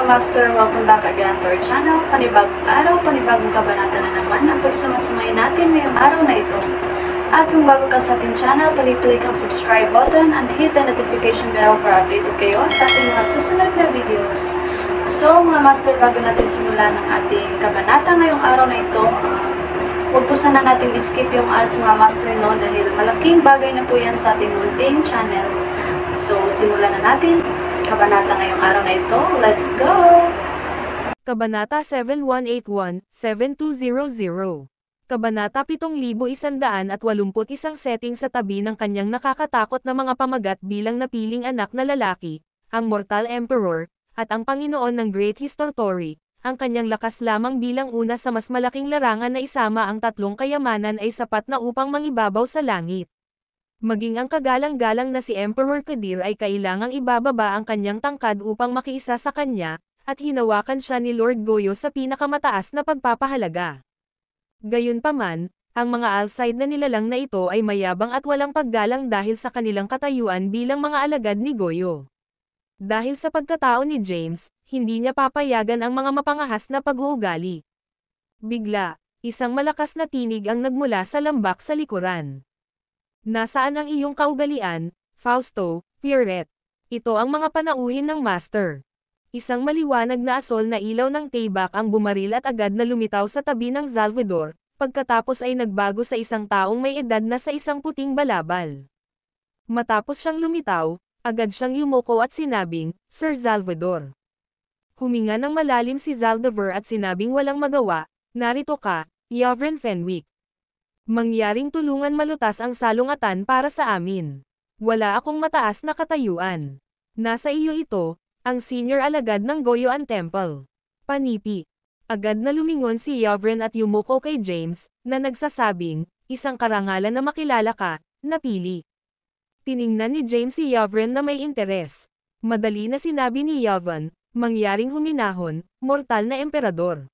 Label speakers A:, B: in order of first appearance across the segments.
A: mga master, welcome back again to our channel. Panibagong araw, panibagong kabanata na naman ang pagsamasamayin natin ngayong araw na ito. At kung bago ka sa ating channel, pag-click ang subscribe button and hit the notification bell para update kayo sa ating mga susunod na videos. So mga master, bago natin simulan ang ating kabanata ngayong araw na ito, huwag po sana natin skip yung ads mga master no, dahil malaking bagay na po yan sa ating munting channel. So simulan na natin kabanata ngayong araw na ito. Let's go!
B: Kabanata 7181-7200. Kabanata 7181 setting sa tabi ng kanyang nakakatakot na mga pamagat bilang napiling anak na lalaki, ang Mortal Emperor, at ang Panginoon ng Great Historitory. Ang kanyang lakas lamang bilang una sa mas malaking larangan na isama ang tatlong kayamanan ay sapat na upang mangibabaw sa langit. Maging ang kagalang-galang na si Emperor Kadir ay kailangang ibababa ang kanyang tangkad upang makiisa sa kanya, at hinawakan siya ni Lord Goyo sa pinakamataas na pagpapahalaga. Gayunpaman, ang mga Alcide na nilalang na ito ay mayabang at walang paggalang dahil sa kanilang katayuan bilang mga alagad ni Goyo. Dahil sa pagkatao ni James, hindi niya papayagan ang mga mapangahas na pag-uugali. Bigla, isang malakas na tinig ang nagmula sa lambak sa likuran. Nasaan ang iyong kaugalian, Fausto, Pierrette? Ito ang mga panauhin ng Master. Isang maliwanag na asol na ilaw ng taybak ang bumaril at agad na lumitaw sa tabi ng Salvador, pagkatapos ay nagbago sa isang taong may edad na sa isang puting balabal. Matapos siyang lumitaw, agad siyang yumuko at sinabing, Sir Salvador. Huminga ng malalim si Zaldivar at sinabing walang magawa, narito ka, Yavrin Fenwick. Mangyaring tulungan malutas ang salungatan para sa amin. Wala akong mataas na katayuan. Nasa iyo ito, ang senior alagad ng Goyoan Temple. Panipi. Agad na lumingon si Yavrin at yumuko kay James, na nagsasabing, isang karangalan na makilala ka, napili. Tiningnan ni James si Yavrin na may interes. Madali na sinabi ni Yavrin, mangyaring huminahon, mortal na emperador.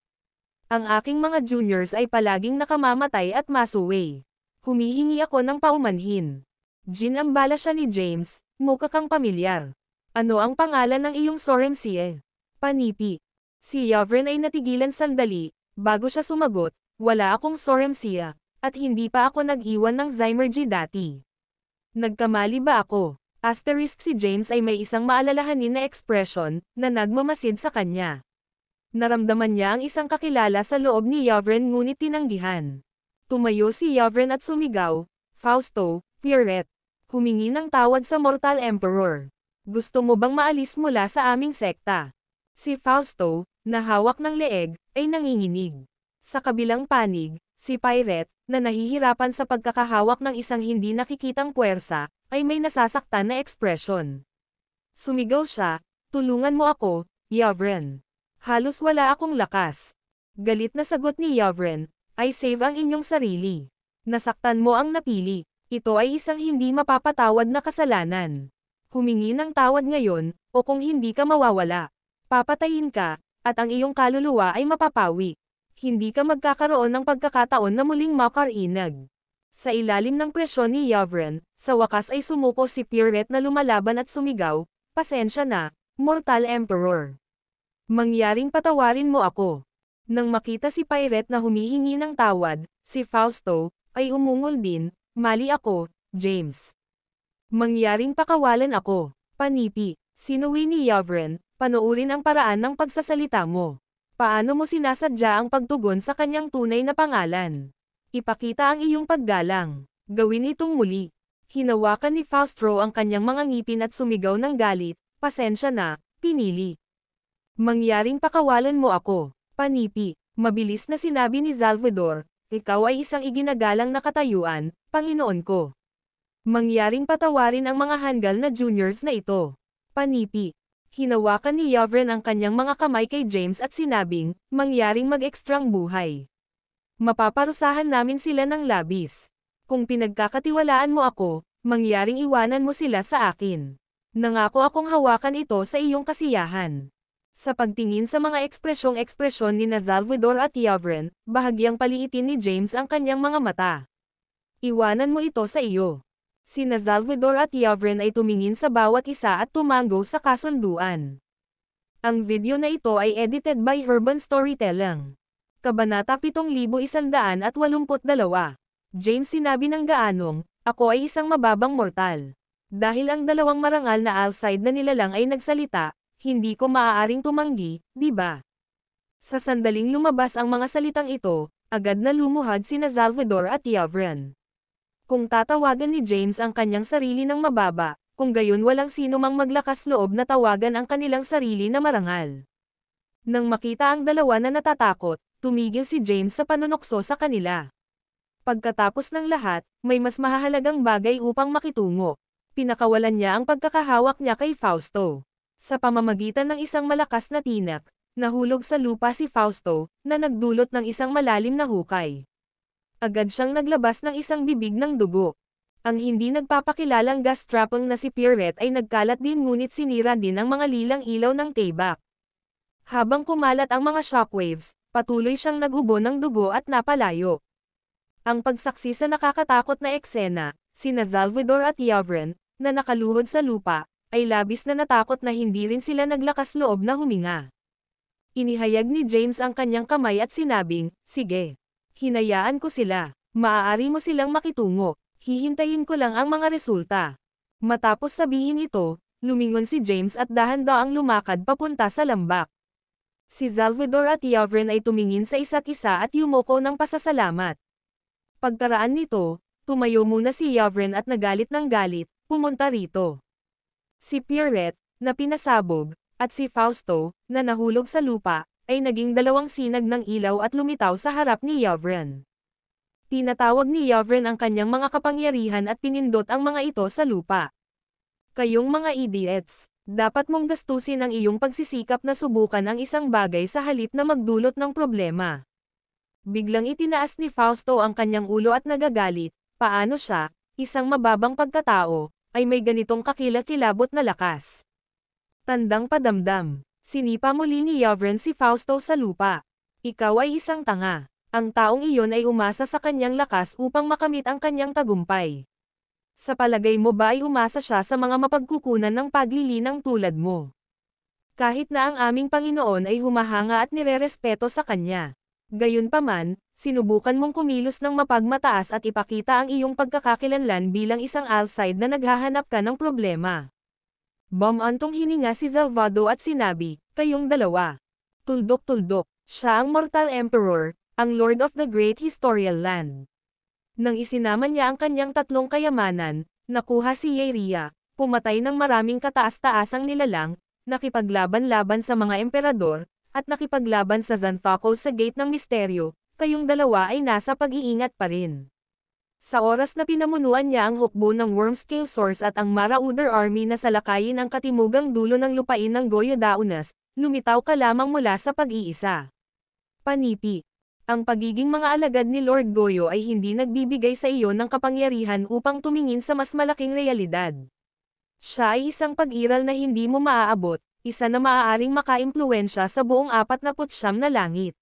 B: Ang aking mga juniors ay palaging nakamamatay at masuway. Humihingi ako ng paumanhin. Ginambala siya ni James, mukha kang pamilyar. Ano ang pangalan ng iyong soremsie? Panipi. Si Yavrin ay natigilan sandali, bago siya sumagot, wala akong soremsia, at hindi pa ako nag-iwan ng Zymergy dati. Nagkamali ba ako? Asterisk si James ay may isang maalalahanin na ekspresyon, na nagmamasid sa kanya. Naramdaman niya ang isang kakilala sa loob ni Yavrin ngunit tinanggihan. Tumayo si Yavrin at sumigaw, Fausto, Pierrette. Humingi ng tawad sa Mortal Emperor. Gusto mo bang maalis mula sa aming sekta? Si Fausto, na hawak ng leeg, ay nanginginig. Sa kabilang panig, si Pierrette, na nahihirapan sa pagkakahawak ng isang hindi nakikitang puwersa, ay may nasasaktan na ekspresyon. Sumigaw siya, tulungan mo ako, Yavrin. Halos wala akong lakas. Galit na sagot ni Yavrin, I save ang inyong sarili. Nasaktan mo ang napili. Ito ay isang hindi mapapatawad na kasalanan. Humingi ng tawad ngayon, o kung hindi ka mawawala. Papatayin ka, at ang iyong kaluluwa ay mapapawi. Hindi ka magkakaroon ng pagkakataon na muling makarinag. Sa ilalim ng presyon ni Yavrin, sa wakas ay sumuko si Pierrette na lumalaban at sumigaw, pasensya na, Mortal Emperor. Mangyaring patawarin mo ako. Nang makita si Pierrette na humihingi ng tawad, si Fausto, ay umungol din, mali ako, James. Mangyaring pakawalan ako, panipi, sinuwi ni Yavrin, panoorin ang paraan ng pagsasalita mo. Paano mo sinasadya ang pagtugon sa kanyang tunay na pangalan? Ipakita ang iyong paggalang. Gawin itong muli. Hinawakan ni Faustro ang kanyang mga ngipin at sumigaw ng galit, pasensya na, pinili. Mangyaring pakawalan mo ako, panipi. Mabilis na sinabi ni Salvador, ikaw ay isang iginagalang na katayuan, Panginoon ko. Mangyaring patawarin ang mga hanggal na juniors na ito. Panipi. Hinawakan ni Yavrin ang kanyang mga kamay kay James at sinabing, mangyaring mag-ekstrang buhay. Mapaparusahan namin sila ng labis. Kung pinagkakatiwalaan mo ako, mangyaring iwanan mo sila sa akin. Nangako akong hawakan ito sa iyong kasiyahan. Sa pagtingin sa mga ekspresyon ni Salvador at Yavrin, bahagyang paliitin ni James ang kanyang mga mata. Iwanan mo ito sa iyo. Sina Salvador at Yavrin ay tumingin sa bawat isa at tumango sa kasunduan. Ang video na ito ay edited by Herban Storytelling. Kabanata 7182. James sinabi ng gaanong, ako ay isang mababang mortal. Dahil ang dalawang marangal na outside na nilalang ay nagsalita, hindi ko maaaring tumanggi, di ba? Sa sandaling lumabas ang mga salitang ito, agad na lumuhad sina Salvador at Yavrin. Kung tatawagan ni James ang kanyang sarili ng mababa, kung gayon walang sino mang maglakas loob na tawagan ang kanilang sarili na marangal. Nang makita ang dalawa na natatakot, tumigil si James sa panunokso sa kanila. Pagkatapos ng lahat, may mas mahahalagang bagay upang makitungo. Pinakawalan niya ang pagkakahawak niya kay Fausto. Sa pamamagitan ng isang malakas na tinak, nahulog sa lupa si Fausto, na nagdulot ng isang malalim na hukay. Agad siyang naglabas ng isang bibig ng dugo. Ang hindi nagpapakilalang gas trapper na si Pierrette ay nagkalat din ngunit sinira din ang mga lilang ilaw ng Tayback. Habang kumalat ang mga shockwaves, patuloy siyang nagubo ng dugo at napalayo. Ang pagsaksi sa nakakatakot na eksena, sina Salvador at Yavrin, na nakaluhod sa lupa, ay labis na natakot na hindi rin sila naglakas loob na huminga. Inihayag ni James ang kanyang kamay at sinabing, sige. Hinayaan ko sila. Maaari mo silang makitungo. Hihintayin ko lang ang mga resulta. Matapos sabihin ito, lumingon si James at dahan-daang lumakad papunta sa lambak. Si Salvador at Yavrin ay tumingin sa isa't isa at yumuko ng pasasalamat. Pagkaraan nito, tumayo muna si Yavrin at nagalit ng galit, pumunta rito. Si Pierrette, na pinasabog, at si Fausto, na nahulog sa lupa, ay naging dalawang sinag ng ilaw at lumitaw sa harap ni Yavrin. Pinatawag ni Yavrin ang kanyang mga kapangyarihan at pinindot ang mga ito sa lupa. Kayong mga idiots, dapat mong gastusin ang iyong pagsisikap na subukan ang isang bagay sa halip na magdulot ng problema. Biglang itinaas ni Fausto ang kanyang ulo at nagagalit, paano siya, isang mababang pagkatao, ay may ganitong kakilakilabot na lakas. Tandang padamdam, sinipa muli ni Yavrin si Fausto sa lupa. Ikaw ay isang tanga. Ang taong iyon ay umasa sa kanyang lakas upang makamit ang kanyang tagumpay. Sa palagay mo ba ay umasa siya sa mga mapagkukunan ng paglilinang tulad mo? Kahit na ang aming Panginoon ay humahanga at nirerespeto sa kanya. Gayunpaman, sinubukan mong kumilos ng mapagmataas at ipakita ang iyong pagkakakilanlan bilang isang outside na naghahanap ka ng problema. Bumantong hininga si Salvador at sinabi, kayong dalawa. Tuldok-tuldok, siya ang Mortal Emperor, ang Lord of the Great Historial Land. Nang isinama niya ang kanyang tatlong kayamanan, nakuha si Yeria, pumatay ng maraming kataas-taasang nilalang, nakipaglaban-laban sa mga emperador, at nakipaglaban sa Xanthocles sa Gate ng Misteryo, kayong dalawa ay nasa pag-iingat pa rin. Sa oras na pinamunuan niya ang hukbo ng Wormscale Source at ang Marauder Army na salakayin ang katimugang dulo ng lupain ng Goyo Daunas, lumitaw ka lamang mula sa pag-iisa. Panipi. Ang pagiging mga alagad ni Lord Goyo ay hindi nagbibigay sa iyo ng kapangyarihan upang tumingin sa mas malaking realidad. Siya ay isang pag-iral na hindi mo maaabot, isa na maaaring makaimpluwensya sa buong 49 na langit.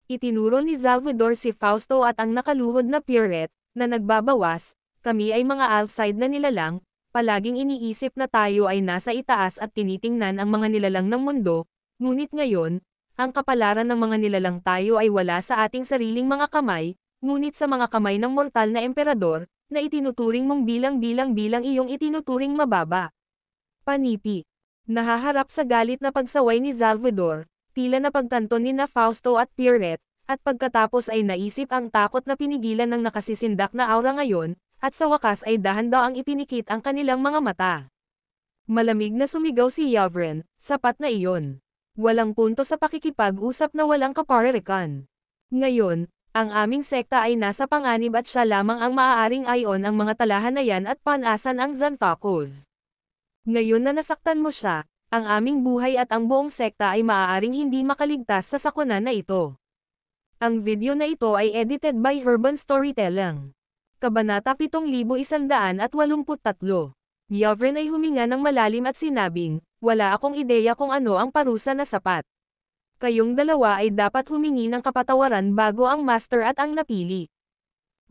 B: Itinuro ni Salvador si Fausto at ang nakaluhod na Pierrette, na nagbabawas, kami ay mga outside na nilalang, palaging iniisip na tayo ay nasa itaas at tinitingnan ang mga nilalang ng mundo, ngunit ngayon, ang kapalaran ng mga nilalang tayo ay wala sa ating sariling mga kamay, ngunit sa mga kamay ng mortal na emperador, na itinuturing mong bilang iyong itinuturing mababa. Panipi. Nahaharap sa galit na pagsaway ni Salvador, tila napagtanto ni na Fausto at Pierrette, at pagkatapos ay naisip ang takot na pinigilan ng nakasisindak na aura ngayon, at sa wakas ay dahan-daang ipinikit ang kanilang mga mata. Malamig na sumigaw si Yavrin, sapat na iyon. Walang punto sa pakikipag-usap na walang kaparerikan. Ngayon, ang aming sekta ay nasa panganib at siya lamang ang maaaring ayon ang mga talahanayan at panasan ang Xanthocles. Ngayon na nasaktan mo siya, ang aming buhay at ang buong sekta ay maaaring hindi makaligtas sa sakuna na ito. Ang video na ito ay edited by Herban Storytelling. Kabanata 7183. Yavrin ay huminga ng malalim at sinabing, wala akong ideya kung ano ang parusa na sapat. Kayong dalawa ay dapat humingi ng kapatawaran bago ang master at ang napili.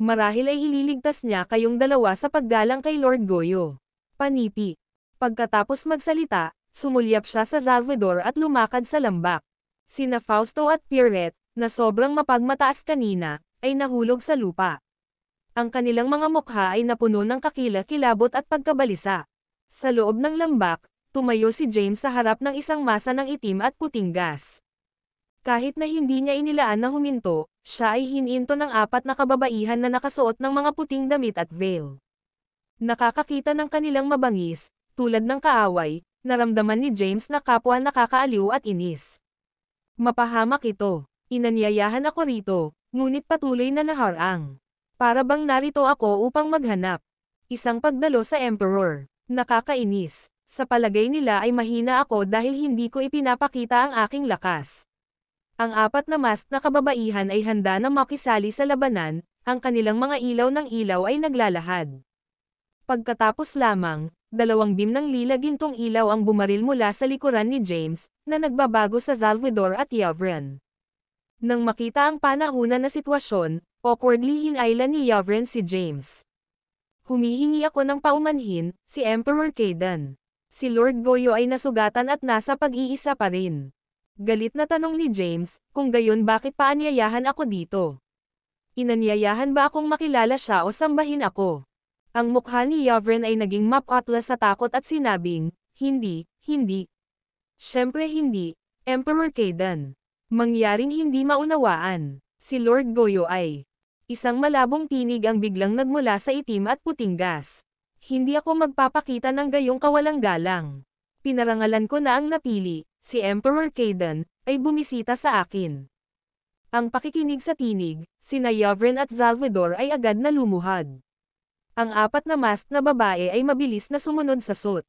B: Marahil ay ililigtas niya kayong dalawa sa paggalang kay Lord Goyo. Panipi. Pagkatapos magsalita, Sumulyap siya sa Salvador at lumakad sa lambak. Sina Fausto at Pierrette, na sobrang mapagmataas kanina, ay nahulog sa lupa. Ang kanilang mga mukha ay napuno ng kakilakilabot at pagkabalisa. Sa loob ng lambak, tumayo si James sa harap ng isang masa ng itim at puting gas. Kahit na hindi niya inilaan na huminto, siya ay hininto ng 4 na kababaihan na nakasuot ng mga puting damit at veil. Nakakakita ng kanilang mabangis, tulad ng kaaway, naramdaman ni James na kapwa nakakaaliw at inis. Mapahamak ito. Inanyayahan ako rito, ngunit patuloy na naharang. Para bang narito ako upang maghanap. Isang pagdalo sa Emperor. Nakakainis. Sa palagay nila ay mahina ako dahil hindi ko ipinapakita ang aking lakas. Ang 4 na masked na kababaihan ay handa na makisali sa labanan, ang kanilang mga ilaw ng ilaw ay naglalahad. Pagkatapos lamang, 2 beam ng lila-gintong ilaw ang bumaril mula sa likuran ni James, na nagbabago sa Salvador at Yavrin. Nang makita ang panahunan na sitwasyon, awkwardly hinailan ni Yavrin si James. Humihingi ako ng paumanhin, si Emperor Kaidan. Si Lord Goyo ay nasugatan at nasa pag-iisa pa rin. Galit na tanong ni James, kung gayon bakit paanyayahan ako dito? Inanyayahan ba akong makilala siya o sambahin ako? Ang mukha ni Yavrin ay naging mapatla sa takot at sinabing, hindi. Siyempre hindi, Emperor Kaidan. Mangyaring hindi maunawaan. Si Lord Goyo ay isang malabong tinig ang biglang nagmula sa itim at puting gas. Hindi ako magpapakita ng gayong kawalang galang. Pinarangalan ko na ang napili, si Emperor Kaidan, ay bumisita sa akin. Ang pakikinig sa tinig, sina Yavrin at Salvador ay agad na lumuhad. Ang 4 na masked na babae ay mabilis na sumunod sa suit.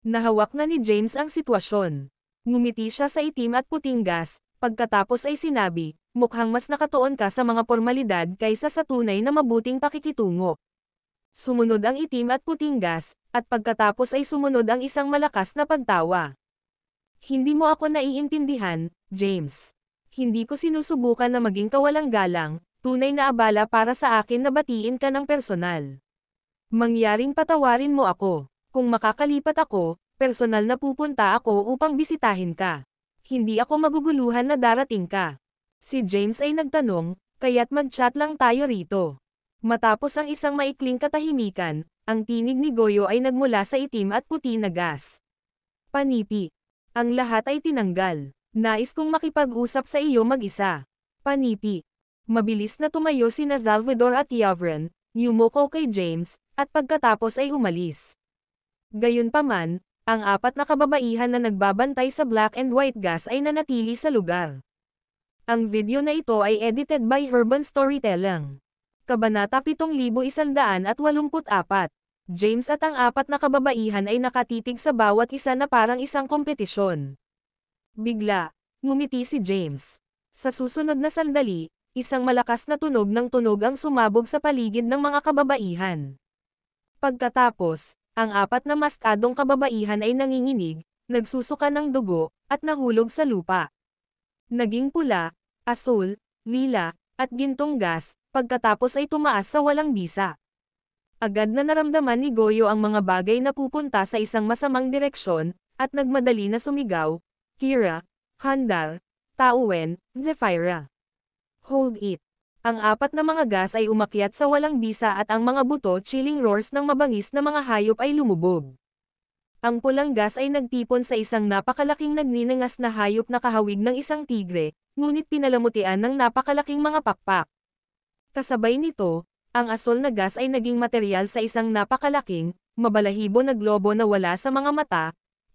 B: Nahawak na ni James ang sitwasyon. Ngumiti siya sa itim at puting gas, pagkatapos ay sinabi, mukhang mas nakatuon ka sa mga formalidad kaysa sa tunay na mabuting pakikitungo. Sumunod ang itim at puting gas, at pagkatapos ay sumunod ang isang malakas na pagtawa. Hindi mo ako naiintindihan, James. Hindi ko sinusubukan na maging kawalang galang, tunay na abala para sa akin na batiin ka ng personal. Mangyaring patawarin mo ako. Kung makakalipat ako, personal na pupunta ako upang bisitahin ka. Hindi ako maguguluhan na darating ka. Si James ay nagtanong, kaya't mag-chat lang tayo rito. Matapos ang isang maikling katahimikan, ang tinig ni Goyo ay nagmula sa itim at puti na gas. Panipi. Ang lahat ay tinanggal. Nais kong makipag-usap sa iyo mag-isa. Panipi. Mabilis na tumayo sina Salvador at Yavrin, yumuko kay James, at pagkatapos ay umalis. Gayunpaman, ang 4 na kababaihan na nagbabantay sa black and white gas ay nanatili sa lugar. Ang video na ito ay edited by Urban Storytelling. Kabanata 7184. James at ang 4 na kababaihan ay nakatitig sa bawat isa na parang isang kompetisyon. Bigla, ngumiti si James. Sa susunod na sandali, isang malakas na tunog ng tunog ang sumabog sa paligid ng mga kababaihan. Pagkatapos, ang 4 na maskadong kababaihan ay nanginginig, nagsusuka ng dugo, at nahulog sa lupa. Naging pula, asul, lila, at gintong gas, pagkatapos ay tumaas sa walang bisa. Agad na naramdaman ni Goyo ang mga bagay na pupunta sa isang masamang direksyon, at nagmadali na sumigaw, Kira, Handal, Tauwen, Zephyra. Hold it. Ang 4 na mga gas ay umakyat sa walang bisa at ang mga buto chilling roars ng mabangis na mga hayop ay lumubog. Ang pulang gas ay nagtipon sa isang napakalaking nagninangas na hayop na kahawig ng isang tigre, ngunit pinalamutian ng napakalaking mga pakpak. Kasabay nito, ang asul na gas ay naging material sa isang napakalaking, mabalahibo na globo na wala sa mga mata,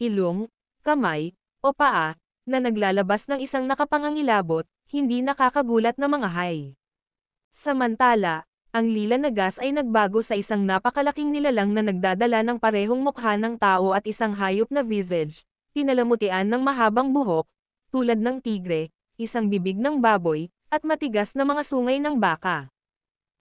B: ilong, kamay, o paa, na naglalabas ng isang nakapangangilabot, hindi nakakagulat na mga hay. Samantala, ang lila na gas ay nagbago sa isang napakalaking nilalang na nagdadala ng parehong mukha ng tao at isang hayop na visage, pinalamutian ng mahabang buhok, tulad ng tigre, isang bibig ng baboy, at matigas na mga sungay ng baka.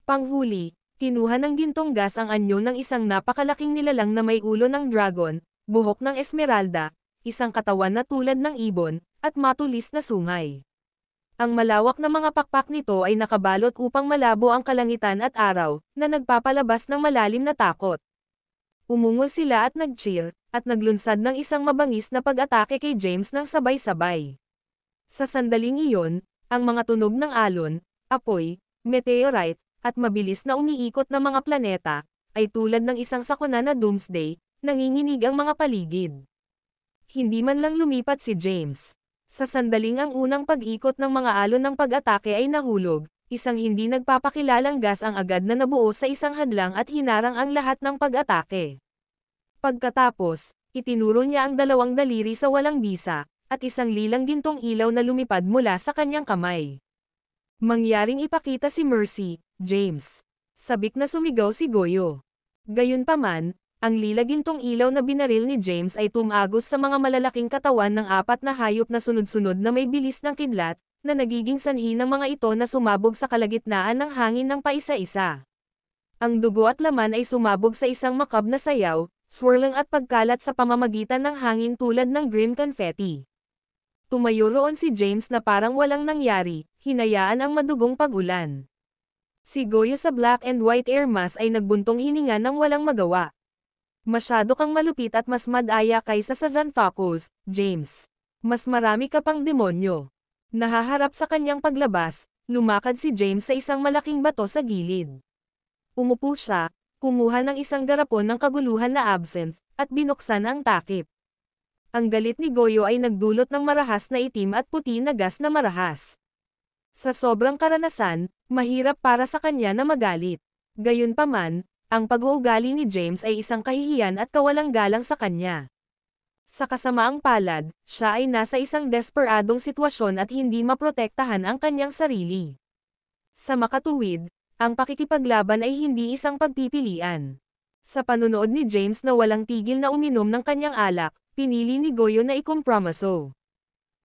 B: Panghuli, kinuha ng gintong gas ang anyo ng isang napakalaking nilalang na may ulo ng dragon, buhok ng esmeralda, isang katawan na tulad ng ibon, at matulis na sungay. Ang malawak na mga pakpak nito ay nakabalot upang malabo ang kalangitan at araw, na nagpapalabas ng malalim na takot. Umungol sila at nag-cheer, at naglunsad ng isang mabangis na pag-atake kay James ng sabay-sabay. Sa sandaling iyon, ang mga tunog ng alon, apoy, meteorite, at mabilis na umiikot na mga planeta, ay tulad ng isang sakuna na doomsday, nanginginig ang mga paligid. Hindi man lang lumipat si James. Sa sandaling ang unang pag-ikot ng mga alon ng pag-atake ay nahulog, isang hindi nagpapakilalang gas ang agad na nabuo sa isang hadlang at hinarang ang lahat ng pag-atake. Pagkatapos, itinuro niya ang dalawang daliri sa walang bisa, at isang lilang gintong ilaw na lumipad mula sa kanyang kamay. Mangyaring ipakita si Mercy, James. Sabik na sumigaw si Goyo. Gayunpaman, ang lilagintong ilaw na binaril ni James ay tumagos sa mga malalaking katawan ng apat na hayop na sunod-sunod na may bilis ng kidlat, na nagiging sanhi ng mga ito na sumabog sa kalagitnaan ng hangin ng paisa-isa. Ang dugo at laman ay sumabog sa isang makab na sayaw, swirling at pagkalat sa pamamagitan ng hangin tulad ng grim confetti. Tumayo roon si James na parang walang nangyari, hinayaan ang madugong pag-ulan. Si Goyo sa black and white air mask ay nagbuntong hininga ng walang magawa. Masyado kang malupit at mas madaya kaysa sa Xanthocus, James. Mas marami ka pang demonyo. Nahaharap sa kanyang paglabas, lumakad si James sa isang malaking bato sa gilid. Umupo siya, kumuha ng isang garapon ng kaguluhan na absinthe, at binuksan ang takip. Ang galit ni Goyo ay nagdulot ng marahas na itim at puti na gas na marahas. Sa sobrang karanasan, mahirap para sa kanya na magalit. Gayunpaman, ang pag-uugali ni James ay isang kahihiyan at kawalang galang sa kanya. Sa kasamaang palad, siya ay nasa isang desperadong sitwasyon at hindi maprotektahan ang kanyang sarili. Sa makatuwid, ang pakikipaglaban ay hindi isang pagpipilian. Sa panunood ni James na walang tigil na uminom ng kanyang alak, pinili ni Goyo na ikompromiso.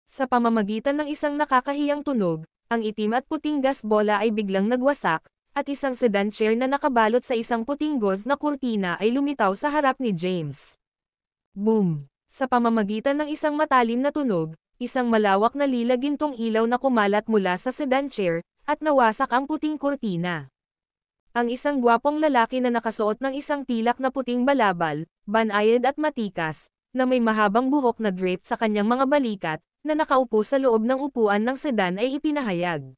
B: Sa pamamagitan ng isang nakakahiyang tunog, ang itim at puting gas bola ay biglang nagwasak, at isang sedan chair na nakabalot sa isang puting gauze na kurtina ay lumitaw sa harap ni James. Boom! Sa pamamagitan ng isang matalim na tunog, isang malawak na lilagintong ilaw na kumalat mula sa sedan chair, at nawasak ang puting kurtina. Ang isang gwapong lalaki na nakasuot ng isang pilak na puting balabal, banayad at matikas, na may mahabang buhok na draped sa kanyang mga balikat, na nakaupo sa loob ng upuan ng sedan ay ipinahayag.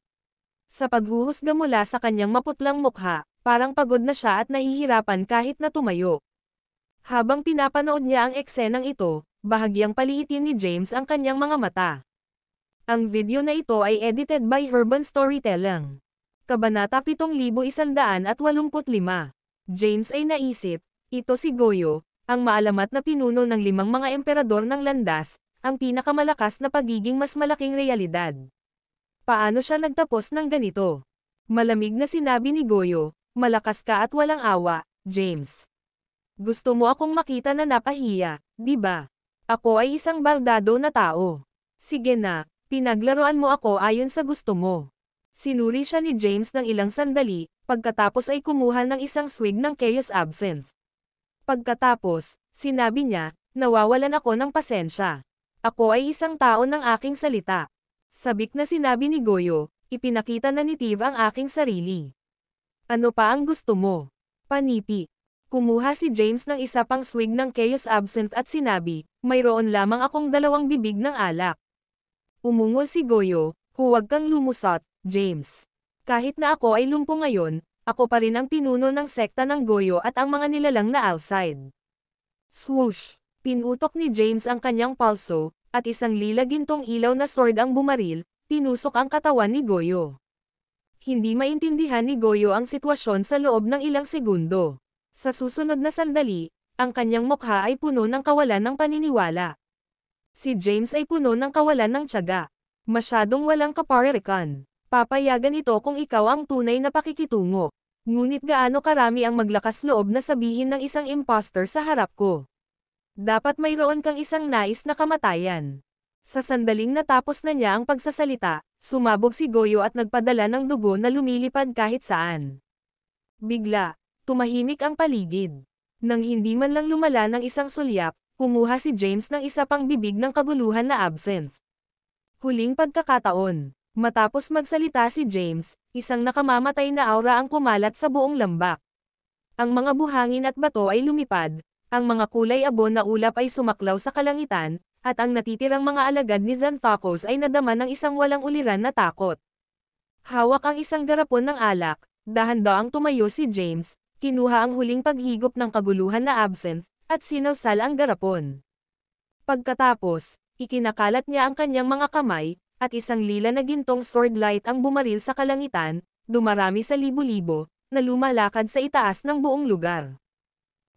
B: Sa paghuhusga mula sa kanyang maputlang mukha, parang pagod na siya at nahihirapan kahit na tumayo. Habang pinapanood niya ang eksenang ito, bahagyang paliitin ni James ang kanyang mga mata. Ang video na ito ay edited by Urban Storytelling. Kabanata 7185. James ay naisip, ito si Goyo, ang maalamat na pinuno ng 5 mga emperador ng landas, ang pinakamalakas na pagiging mas malaking realidad. Paano siya nagtapos ng ganito? Malamig na sinabi ni Goyo, malakas ka at walang awa, James. Gusto mo akong makita na napahiya, di ba? Ako ay isang baldado na tao. Sige na, pinaglaruan mo ako ayon sa gusto mo. Sinuri siya ni James ng ilang sandali, pagkatapos ay kumuha ng isang swig ng Chaos Absinthe. Pagkatapos, sinabi niya, nawawalan ako ng pasensya. Ako ay isang tao ng aking salita. Sabik na sinabi ni Goyo, ipinakita na ni Tiv ang aking sarili. Ano pa ang gusto mo? Panipi. Kumuha si James ng isa pang swig ng Chaos Absinthe at sinabi, mayroon lamang akong 2 bibig ng alak. Umungol si Goyo, huwag kang lumusot, James. Kahit na ako ay lumpo ngayon, ako pa rin ang pinuno ng sekta ng Goyo at ang mga nilalang na Alcide. Swoosh! Pinutok ni James ang kanyang palso, at isang lilagintong ilaw na sword ang bumaril, tinusok ang katawan ni Goyo. Hindi maintindihan ni Goyo ang sitwasyon sa loob ng ilang segundo. Sa susunod na sandali, ang kanyang mukha ay puno ng kawalan ng paniniwala. Si James ay puno ng kawalan ng tiyaga. Masyadong walang kaparirikan. Papayagan ito kung ikaw ang tunay na pakikitungo. Ngunit gaano karami ang maglakas loob na sabihin ng isang imposter sa harap ko. Dapat mayroon kang isang nais na kamatayan. Sa sandaling natapos na niya ang pagsasalita, sumabog si Goyo at nagpadala ng dugo na lumilipad kahit saan. Bigla, tumahimik ang paligid. Nang hindi man lang lumala ng isang sulyap, kumuha si James ng isa pang bibig ng kaguluhan na absinthe. Huling pagkakataon. Matapos magsalita si James, isang nakamamatay na aura ang kumalat sa buong lambak. Ang mga buhangin at bato ay lumipad, Ang mga kulay abo na ulap ay sumaklaw sa kalangitan, at ang natitirang mga alagad ni Xanthocus ay nadama ng isang walang uliran na takot. Hawak ang isang garapon ng alak, dahan-daang tumayo si James, kinuha ang huling paghigop ng kaguluhan na absinthe, at sinalsal ang garapon. Pagkatapos, ikinakalat niya ang kanyang mga kamay, at isang lila na gintong sword light ang bumaril sa kalangitan, dumarami sa libo-libo, na lumalakad sa itaas ng buong lugar.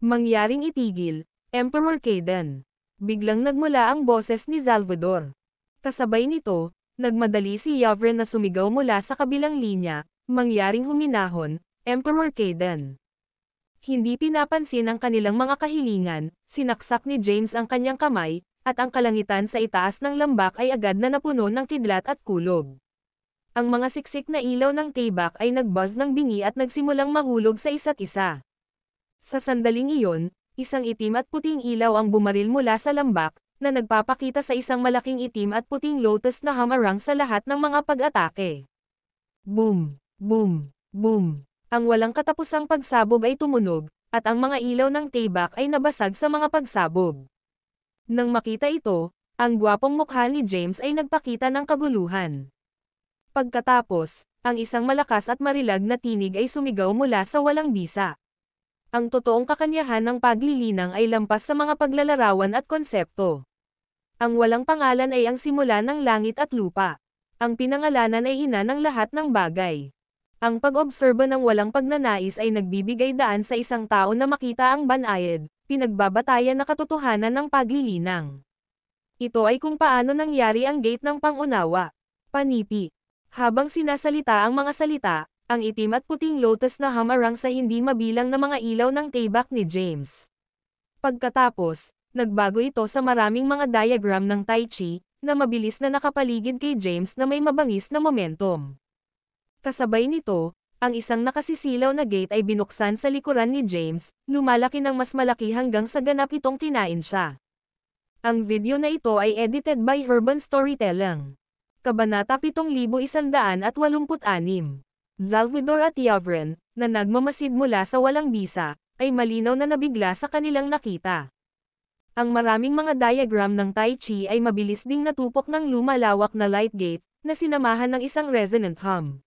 B: Mangyaring itigil, Emperor Kaidan. Biglang nagmula ang boses ni Salvador. Kasabay nito, nagmadali si Yavrin na sumigaw mula sa kabilang linya, mangyaring huminahon, Emperor Kaidan. Hindi pinapansin ang kanilang mga kahilingan, sinaksak ni James ang kanyang kamay, at ang kalangitan sa itaas ng lambak ay agad na napuno ng kidlat at kulog. Ang mga siksik na ilaw ng taybak ay nagbuzz ng bingi at nagsimulang mahulog sa isa't isa. Sa sandaling iyon, isang itim at puting ilaw ang bumaril mula sa lambak, na nagpapakita sa isang malaking itim at puting lotus na hamarang sa lahat ng mga pag-atake. Boom! Boom! Boom! Ang walang katapusang pagsabog ay tumunog, at ang mga ilaw ng taybak ay nabasag sa mga pagsabog. Nang makita ito, ang gwapong mukha ni James ay nagpakita ng kaguluhan. Pagkatapos, ang isang malakas at marilag na tinig ay sumigaw mula sa walang bisa. Ang totoong kakanyahan ng paglilinang ay lampas sa mga paglalarawan at konsepto. Ang walang pangalan ay ang simula ng langit at lupa. Ang pinangalanan ay ina ng lahat ng bagay. Ang pag-obserba ng walang pagnanais ay nagbibigay daan sa isang tao na makita ang banayad, pinagbabatayan na katotohanan ng paglilinang. Ito ay kung paano nangyari ang gate ng pangunawa. Panipi. Habang sinasalita ang mga salita, ang itim at puting lotus na hamarang sa hindi mabilang na mga ilaw ng taybak ni James. Pagkatapos, nagbago ito sa maraming mga diagram ng Tai Chi, na mabilis na nakapaligid kay James na may mabangis na momentum. Kasabay nito, ang isang nakasisilaw na gate ay binuksan sa likuran ni James, lumalaki ng mas malaki hanggang sa ganap itong kinain siya. Ang video na ito ay edited by Urban Storytelling. Kabanata 7186. Salvador at Yavrin, na nagmamasid mula sa walang bisa, ay malinaw na nabigla sa kanilang nakita. Ang maraming mga diagram ng Tai Chi ay mabilis ding natupok ng lumalawak na light gate, na sinamahan ng isang resonant hum.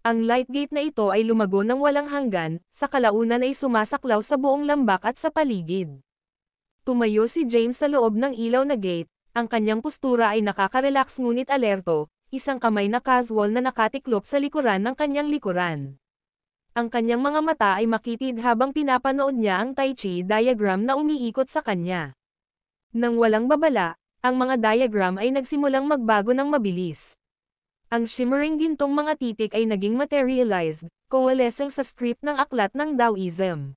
B: Ang light gate na ito ay lumago ng walang hanggan, sa kalaunan ay sumasaklaw sa buong lambak at sa paligid. Tumayo si James sa loob ng ilaw na gate, ang kanyang postura ay nakaka-relax ngunit alerto, isang kamay na casual na nakatiklop sa likuran ng kanyang likuran. Ang kanyang mga mata ay makitid habang pinapanood niya ang Tai Chi diagram na umiikot sa kanya. Nang walang babala, ang mga diagram ay nagsimulang magbago ng mabilis. Ang shimmering gintong mga titik ay naging materialized, coalescing sa script ng aklat ng Taoism.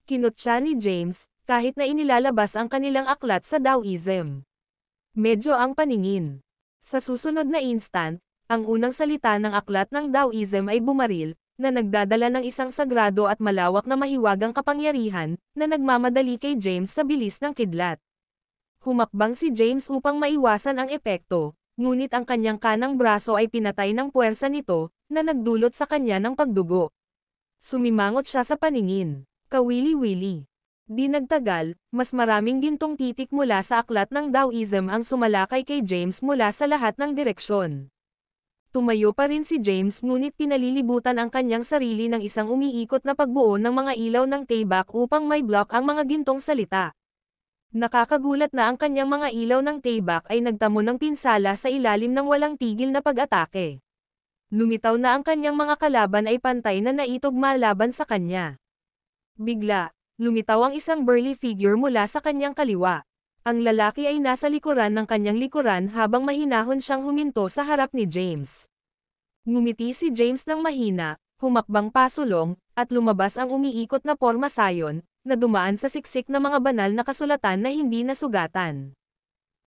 B: Kinutya ni James, kahit na inilalabas ang kanilang aklat sa Taoism. Medyo ang paningin. Sa susunod na instant, ang unang salita ng aklat ng Taoism ay bumaril, na nagdadala ng isang sagrado at malawak na mahiwagang kapangyarihan, na nagmamadali kay James sa bilis ng kidlat. Humakbang si James upang maiwasan ang epekto, ngunit ang kanyang kanang braso ay pinatay ng puwersa nito, na nagdulot sa kanya ng pagdugo. Sumimangot siya sa paningin. Kawili-wili. Di nagtagal, mas maraming gintong titik mula sa aklat ng Taoism ang sumalakay kay James mula sa lahat ng direksyon. Tumayo pa rin si James ngunit pinalilibutan ang kanyang sarili ng isang umiikot na pagbuo ng mga ilaw ng taybak upang may block ang mga gintong salita. Nakakagulat na ang kanyang mga ilaw ng taybak ay nagtamo ng pinsala sa ilalim ng walang tigil na pag-atake. Lumitaw na ang kanyang mga kalaban ay pantay na naitugma laban sa kanya. Bigla, lumitaw ang isang burly figure mula sa kanyang kaliwa. Ang lalaki ay nasa likuran ng kanyang likuran habang mahinahon siyang huminto sa harap ni James. Ngumiti si James ng mahina, humakbang pasulong, at lumabas ang umiikot na porma sayon, na dumaan sa siksik na mga banal na kasulatan na hindi nasugatan.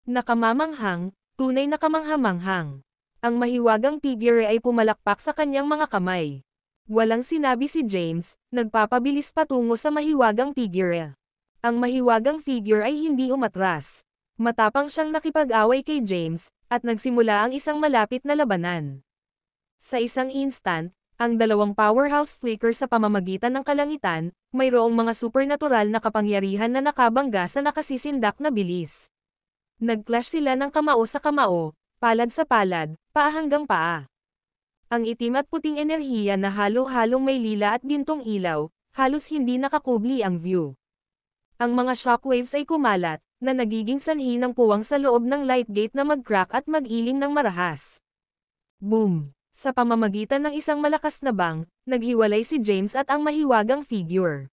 B: Nakamamanghang, tunay na kamanghamanghang. Ang mahiwagang figure ay pumalakpak sa kanyang mga kamay. Walang sinabi si James, nagpapabilis patungo sa mahiwagang figure. Ang mahiwagang figure ay hindi umatras. Matapang siyang nakipag-away kay James, at nagsimula ang isang malapit na labanan. Sa isang instant, Ang dalawang powerhouse flicker sa pamamagitan ng kalangitan, mayroong mga supernatural na kapangyarihan na nakabangga sa nakasisindak na bilis. Nag-clash sila ng kamao sa kamao, palad sa palad, paa hanggang paa. Ang itim at puting enerhiya na halo-halong may lila at gintong ilaw, halos hindi nakakubli ang view. Ang mga shockwaves ay kumalat, na nagiging sanhi ng puwang sa loob ng light gate na mag-crack at mag-iling ng marahas. Boom! Sa pamamagitan ng isang malakas na bang, naghiwalay si James at ang mahiwagang figure.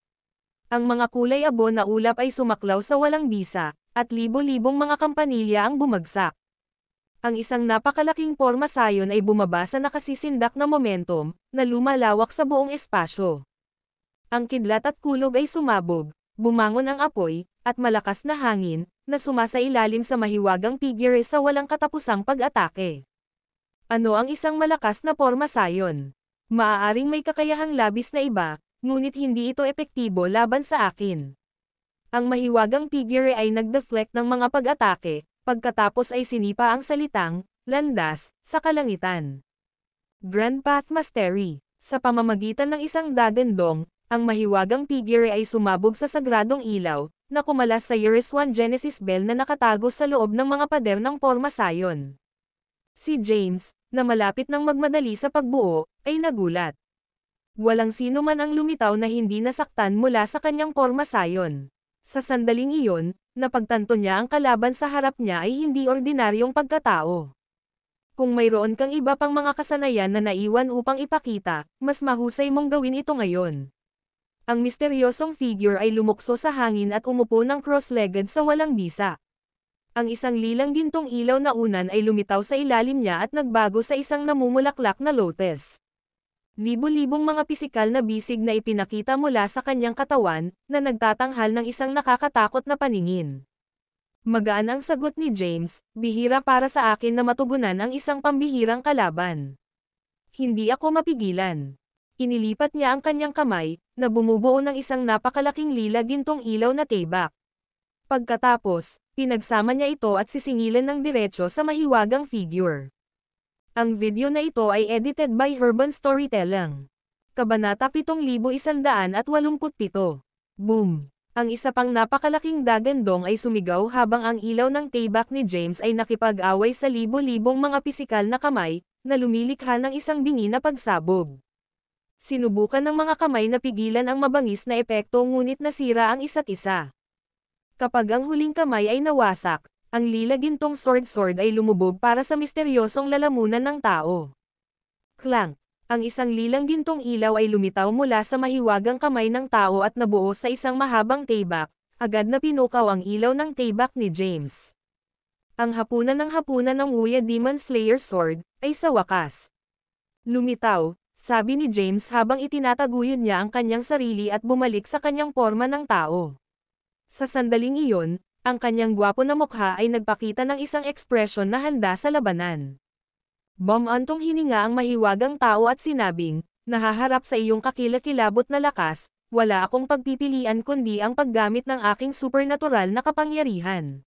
B: Ang mga kulay abo na ulap ay sumaklaw sa walang bisa, at libo-libong mga kampanilya ang bumagsak. Ang isang napakalaking porma sayon ay bumaba sa nakasisindak na momentum, na lumalawak sa buong espasyo. Ang kidlat at kulog ay sumabog, bumangon ang apoy, at malakas na hangin, na sumasailalim sa mahiwagang figure sa walang katapusang pag-atake. Ano ang isang malakas na porma sayon? Maaaring may kakayahang labis na iba, ngunit hindi ito epektibo laban sa akin. Ang mahiwagang figure ay nag-deflect ng mga pag-atake, pagkatapos ay sinipa ang salitang, landas, sa kalangitan. Grand Path Mastery. Sa pamamagitan ng isang dagandong, ang mahiwagang figure ay sumabog sa sagradong ilaw, na kumalas sa Eurus 1 Genesis Bell na nakatago sa loob ng mga pader ng porma sayon. Si James, na malapit nang magmadali sa pagbuo, ay nagulat. Walang sino man ang lumitaw na hindi nasaktan mula sa kanyang porma sayon. Sa sandaling iyon, napagtanto niya ang kalaban sa harap niya ay hindi ordinaryong pagkatao. Kung mayroon kang iba pang mga kasanayan na naiwan upang ipakita, mas mahusay mong gawin ito ngayon. Ang misteryosong figure ay lumukso sa hangin at umupo ng cross-legged sa walang bisa. Ang isang lilang gintong ilaw na unan ay lumitaw sa ilalim niya at nagbago sa isang namumulaklak na lotus. Libo-libong mga pisikal na bisig na ipinakita mula sa kanyang katawan, na nagtatanghal ng isang nakakatakot na paningin. Magaan ang sagot ni James, bihira para sa akin na matugunan ang isang pambihirang kalaban. Hindi ako mapigilan. Inilipat niya ang kanyang kamay, na bumubuo ng isang napakalaking lila gintong ilaw na tibak. Pagkatapos, pinagsama niya ito at sisingilan ng diretso sa mahiwagang figure. Ang video na ito ay edited by Urban Storytelling. Kabanata 7187. Boom! Ang isa pang napakalaking dagandong ay sumigaw habang ang ilaw ng tibak ni James ay nakipag-away sa libo-libong mga pisikal na kamay, na lumilikha ng isang bingi na pagsabog. Sinubukan ng mga kamay na pigilan ang mabangis na epekto ngunit nasira ang isa't isa. Kapag ang huling kamay ay nawasak, ang lila gintong sword ay lumubog para sa misteryosong lalamunan ng tao. Clank! Ang isang lilang gintong ilaw ay lumitaw mula sa mahiwagang kamay ng tao at nabuo sa isang mahabang tibak, agad na pinukaw ang ilaw ng tibak ni James. Ang hapunan ng Wuya Demon Slayer Sword, ay sa wakas lumitaw, sabi ni James habang itinataguyod niya ang kanyang sarili at bumalik sa kanyang porma ng tao. Sa sandaling iyon, ang kanyang gwapo na mukha ay nagpakita ng isang ekspresyon na handa sa labanan. Bumantong hininga ang mahiwagang tao at sinabing, nahaharap sa iyong kakilakilabot na lakas, wala akong pagpipilian kundi ang paggamit ng aking supernatural na kapangyarihan.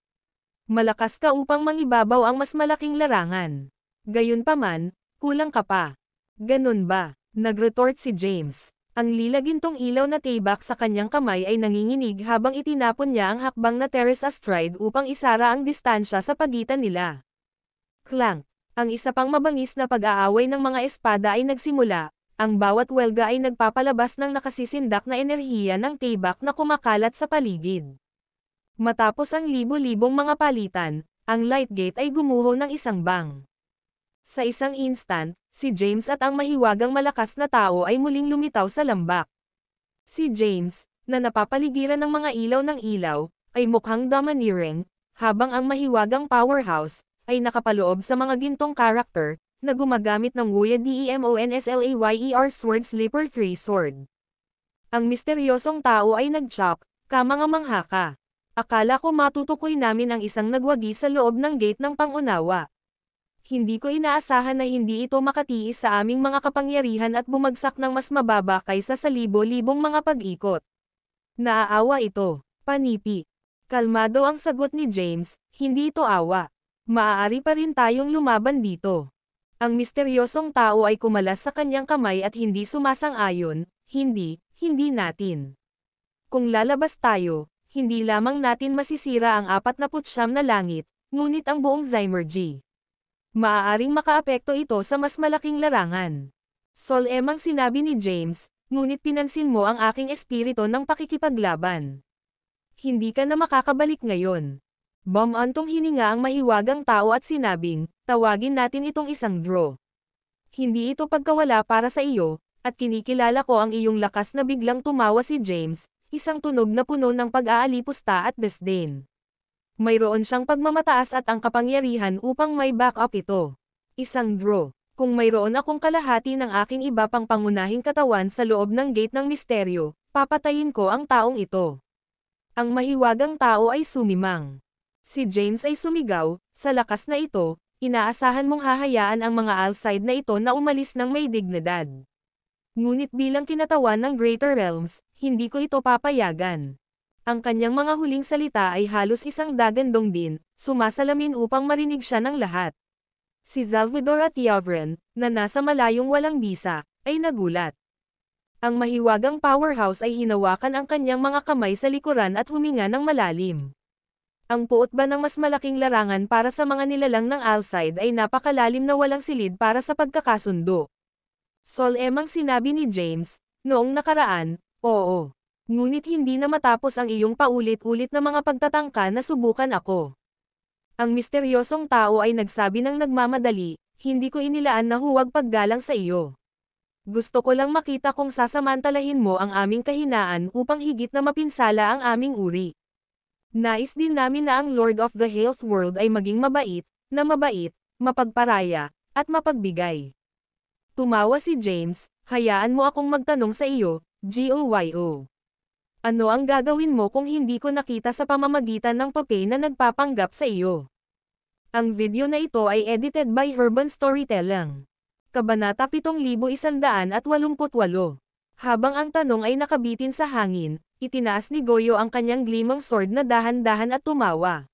B: Malakas ka upang mangibabaw ang mas malaking larangan. Gayunpaman, kulang ka pa. Ganun ba? Nagretort si James. Ang lilagintong ilaw na tibak sa kanyang kamay ay nanginginig habang itinapon niya ang hakbang na Terrace Astride upang isara ang distansya sa pagitan nila. Clank! Ang isa pang mabangis na pag-aaway ng mga espada ay nagsimula, ang bawat welga ay nagpapalabas ng nakasisindak na enerhiya ng tibak na kumakalat sa paligid. Matapos ang libo-libong mga palitan, ang light gate ay gumuho ng isang bang. Sa isang instant, si James at ang mahiwagang malakas na tao ay muling lumitaw sa lambak. Si James, na napapaligiran ng mga ilaw ng ilaw, ay mukhang domineering, habang ang mahiwagang powerhouse, ay nakapaloob sa mga gintong karakter, na gumagamit ng Wuya Demonslayer Sword Slipper 3 Sword. Ang misteryosong tao ay nag-chop, kamangamangha ka. Akala ko matutukoy namin ang isang nagwagi sa loob ng gate ng pangunawa. Hindi ko inaasahan na hindi ito makatiis sa aming mga kapangyarihan at bumagsak ng mas mababa kaysa sa libo-libong mga pag-ikot. Naaawa ito, panipi. Kalmado ang sagot ni James, hindi ito awa. Maaari pa rin tayong lumaban dito. Ang misteryosong tao ay kumalas sa kanyang kamay at hindi sumasang-ayon, hindi natin. Kung lalabas tayo, hindi lamang natin masisira ang 49 na langit, ngunit ang buong Zymergy. Maaaring makaapekto ito sa mas malaking larangan. Solemang sinabi ni James, ngunit pinansin mo ang aking espiritu ng pakikipaglaban. Hindi ka na makakabalik ngayon. Bumantong hininga ang mahiwagang tao at sinabing, tawagin natin itong isang draw. Hindi ito pagkawala para sa iyo, at kinikilala ko ang iyong lakas na biglang tumawa si James, isang tunog na puno ng pag-aalipusta at disdain. Mayroon siyang pagmamataas at ang kapangyarihan upang may backup ito. Isang draw. Kung mayroon akong kalahati ng aking iba pang pangunahing katawan sa loob ng gate ng misteryo, papatayin ko ang taong ito. Ang mahiwagang tao ay sumimang. Si James ay sumigaw, sa lakas na ito, inaasahan mong hahayaan ang mga Alcide na ito na umalis ng may dignidad. Ngunit bilang kinatawan ng Greater Realms, hindi ko ito papayagan. Ang kanyang mga huling salita ay halos isang dagandong din, sumasalamin upang marinig siya ng lahat. Si Salvador at Yavren, na nasa malayong walang bisa, ay nagulat. Ang mahiwagang powerhouse ay hinawakan ang kanyang mga kamay sa likuran at huminga ng malalim. Ang puot ba ng mas malaking larangan para sa mga nilalang ng Alcide ay napakalalim na walang silid para sa pagkakasundo. Solemang sinabi ni James, noong nakaraan, oo. Ngunit hindi na matapos ang iyong paulit-ulit na mga pagtatangka na subukan ako. Ang misteryosong tao ay nagsabi ng nagmamadali, hindi ko inilaan na huwag paggalang sa iyo. Gusto ko lang makita kung sasamantalahin mo ang aming kahinaan upang higit na mapinsala ang aming uri. Nais din namin na ang Lord of the Health World ay maging mabait, mapagparaya, at mapagbigay. Tumawa si James, hayaan mo akong magtanong sa iyo, Goyo. Ano ang gagawin mo kung hindi ko nakita sa pamamagitan ng papel na nagpapanggap sa iyo? Ang video na ito ay edited by Urban Storytelling. Kabanata 7188. Habang ang tanong ay nakabitin sa hangin, itinaas ni Goyo ang kanyang glimang sword na dahan-dahan at tumawa.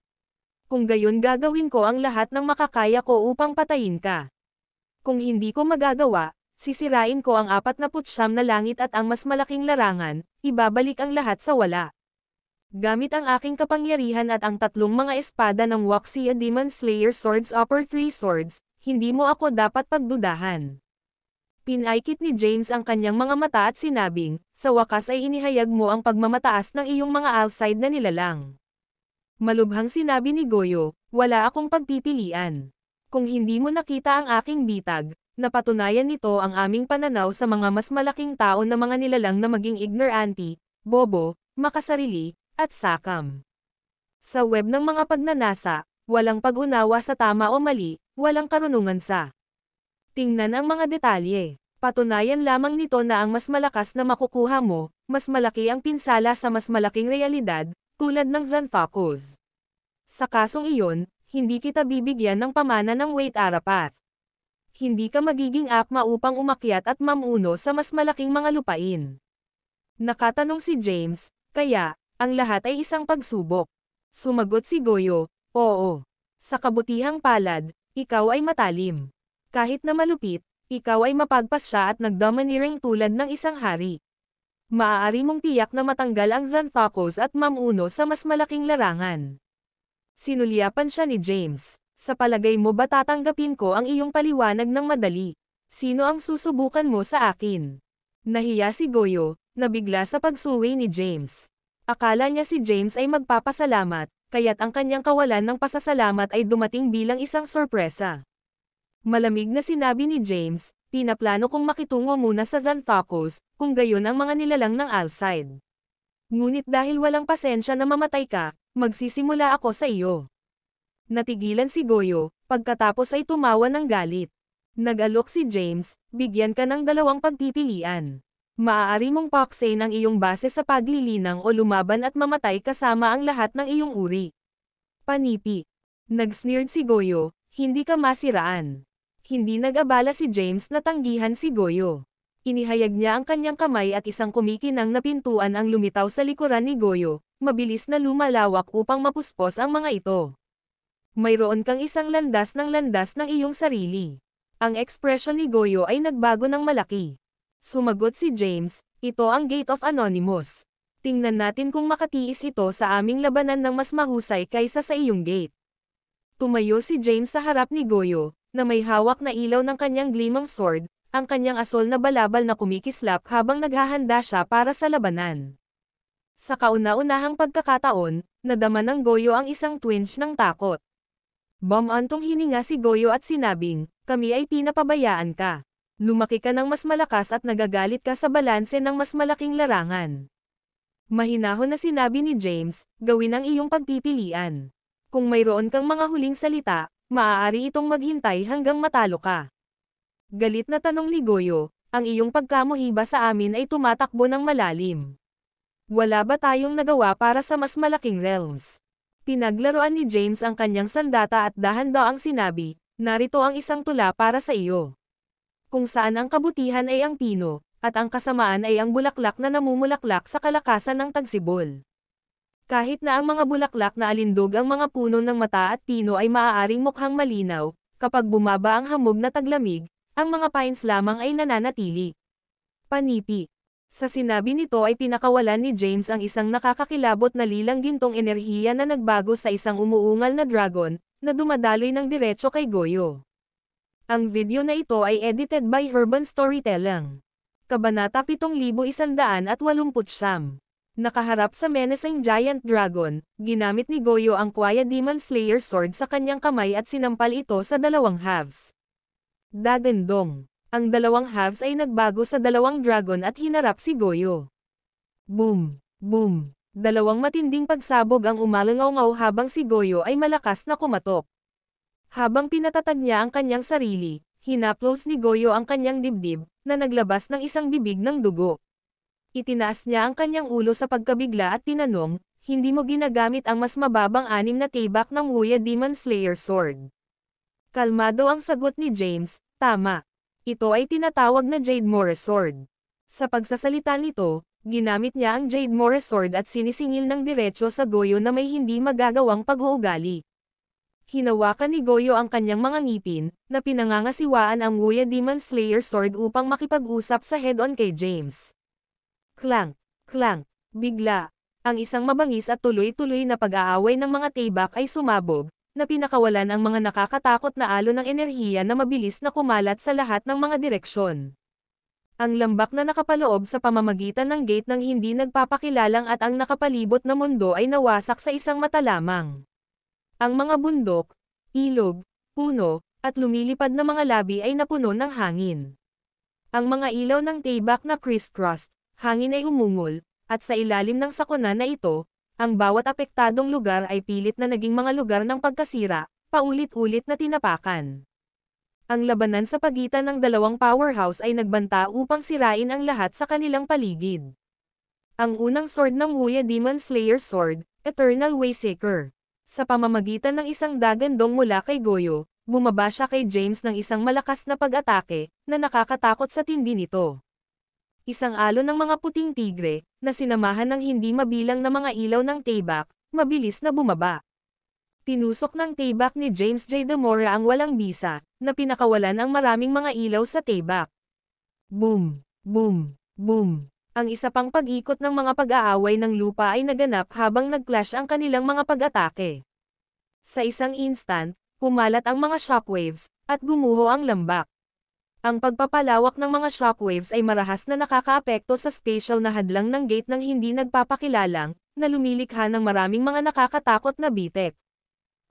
B: Kung gayon gagawin ko ang lahat ng makakaya ko upang patayin ka. Kung hindi ko magagawa, sisirain ko ang 49 na langit at ang mas malaking larangan, ibabalik ang lahat sa wala. Gamit ang aking kapangyarihan at ang 3 mga espada ng Waxia Demon Slayer Swords Upper 3 Swords, hindi mo ako dapat pagdudahan. Pinaikit ni James ang kanyang mga mata at sinabing, sa wakas ay inihayag mo ang pagmamataas ng iyong mga Alcide na nilalang. Malubhang sinabi ni Goyo, wala akong pagpipilian. Kung hindi mo nakita ang aking bitag, napatunayan nito ang aming pananaw sa mga mas malaking tao na mga nilalang na maging ignorante, bobo, makasarili, at sakam. Sa web ng mga pagnanasa, walang pag-unawa sa tama o mali, walang karunungan sa. Tingnan ang mga detalye. Patunayan lamang nito na ang mas malakas na makukuha mo, mas malaki ang pinsala sa mas malaking realidad, tulad ng Xanthocus. Sa kasong iyon, hindi kita bibigyan ng pamana ng Weight Arapath. Hindi ka magiging akma upang umakyat at mamuno sa mas malaking mga lupain. Nakatanong si James, kaya, ang lahat ay isang pagsubok. Sumagot si Goyo, oo. Sa kabutihang palad, ikaw ay matalim. Kahit na malupit, ikaw ay mapagpasya at nagdomineering tulad ng isang hari. Maaari mong tiyak na matanggal ang Xanthocus at mamuno sa mas malaking larangan. Sinulyapan siya ni James. Sa palagay mo ba tatanggapin ko ang iyong paliwanag ng madali? Sino ang susubukan mo sa akin? Nahiya si Goyo, nabigla sa pagsuwi ni James. Akala niya si James ay magpapasalamat, kaya't ang kanyang kawalan ng pasasalamat ay dumating bilang isang sorpresa. Malamig na sinabi ni James, pinaplano kong makitungo muna sa Xanthocus, kung gayon ang mga nilalang ng Alcide. Ngunit dahil walang pasensya na mamatay ka, magsisimula ako sa iyo. Natigilan si Goyo, pagkatapos ay tumawa ng galit. Nag-alok si James, bigyan ka ng 2 pagpipilian. Maaari mong paksain ang iyong base sa paglilinang o lumaban at mamatay kasama ang lahat ng iyong uri. Panipi. Nag-sneered si Goyo, hindi ka masiraan. Hindi nag-abala si James na tanggihan si Goyo. Inihayag niya ang kanyang kamay at isang kumikinang na pintuan ang lumitaw sa likuran ni Goyo, mabilis na lumalawak upang mapuspos ang mga ito. Mayroon kang isang landas ng iyong sarili. Ang ekspresyon ni Goyo ay nagbago ng malaki. Sumagot si James, ito ang Gate of Anonymous. Tingnan natin kung makatiis ito sa aming labanan ng mas mahusay kaysa sa iyong gate. Tumayo si James sa harap ni Goyo, na may hawak na ilaw ng kanyang gleaming sword, ang kanyang asol na balabal na kumikislap habang naghahanda siya para sa labanan. Sa kauna-unahang pagkakataon, nadama ng Goyo ang isang twinge ng takot. Bumantong hininga si Goyo at sinabing, kami ay pinapabayaan ka. Lumaki ka ng mas malakas at nagagalit ka sa balanse ng mas malaking larangan. Mahinahon na sinabi ni James, gawin ang iyong pagpipilian. Kung mayroon kang mga huling salita, maaari itong maghintay hanggang matalo ka. Galit na tanong ni Goyo, ang iyong pagkamuhiba sa amin ay tumatakbo ng malalim. Wala ba tayong nagawa para sa mas malaking realms? Pinaglaruan ni James ang kanyang sandata at dahan-daang sinabi, narito ang isang tula para sa iyo. Kung saan ang kabutihan ay ang pino, at ang kasamaan ay ang bulaklak na namumulaklak sa kalakasan ng tagsibol. Kahit na ang mga bulaklak na alindog ang mga puno ng mata at pino ay maaaring mukhang malinaw, kapag bumaba ang hamog na taglamig, ang mga pines lamang ay nananatili. Panipi. Sa sinabi nito ay pinakawalan ni James ang isang nakakakilabot na lilang gintong enerhiya na nagbago sa isang umuungal na dragon, na dumadaloy ng diretso kay Goyo. Ang video na ito ay edited by Urban Storytelling. Kabanata 7189. Nakaharap sa menacing giant dragon, ginamit ni Goyo ang Quiet Demon Slayer sword sa kanyang kamay at sinampal ito sa dalawang halves. Dagandong. Ang dalawang halves ay nagbago sa dalawang dragon at hinarap si Goyo. Boom! Boom! Dalawang matinding pagsabog ang umalangaw habang si Goyo ay malakas na kumatok. Habang pinatatag niya ang kanyang sarili, hinaplos ni Goyo ang kanyang dibdib, na naglabas ng isang bibig ng dugo. Itinaas niya ang kanyang ulo sa pagkabigla at tinanong, hindi mo ginagamit ang mas mababang anim na tibak ng Wuya Demon Slayer sword. Kalmado ang sagot ni James, tama. Ito ay tinatawag na Jade Morris sword. Sa pagsasalita nito, ginamit niya ang Jade Morris sword at sinisingil ng diretso sa Goyo na may hindi magagawang pag-uugali. Hinawakan ni Goyo ang kanyang mga ngipin, na pinangangasiwaan ang Wuya Demon Slayer sword upang makipag-usap sa head-on kay James. Clank! Clank! Bigla, ang isang mabangis at tuloy-tuloy na pag-aaway ng mga tibak ay sumabog, na pinakawalan ang mga nakakatakot na alon ng enerhiya na mabilis na kumalat sa lahat ng mga direksyon. Ang lambak na nakapaloob sa pamamagitan ng gate ng hindi nagpapakilalang at ang nakapalibot na mundo ay nawasak sa isang mata lamang. Ang mga bundok, ilog, puno, at lumilipad na mga labi ay napuno ng hangin. Ang mga ilaw ng tibak na crisscrossed, hangin ay umungol, at sa ilalim ng sakuna na ito, ang bawat apektadong lugar ay pilit na naging mga lugar ng pagkasira, paulit-ulit na tinapakan. Ang labanan sa pagitan ng dalawang powerhouse ay nagbanta upang sirain ang lahat sa kanilang paligid. Ang unang sword ng Wuya Demon Slayer sword, Eternal Wayseeker. Sa pamamagitan ng isang dagandong mula kay Goyo, bumaba siya kay James ng isang malakas na pag-atake, na nakakatakot sa tindi nito. Isang alon ng mga puting tigre, na sinamahan ng hindi mabilang na mga ilaw ng tibak, mabilis na bumaba. Tinusok ng tibak ni James J. Demora ang walang bisa, na pinakawalan ang maraming mga ilaw sa tibak. Boom! Boom! Boom! Ang isa pang pag-ikot ng mga pag-aaway ng lupa ay naganap habang nag-clash ang kanilang mga pag-atake. Sa isang instant, kumalat ang mga shockwaves, at gumuho ang lambak. Ang pagpapalawak ng mga shockwaves ay marahas na nakakaapekto sa spatial na hadlang ng gate ng hindi nagpapakilalang, na lumilikha ng maraming mga nakakatakot na bitek.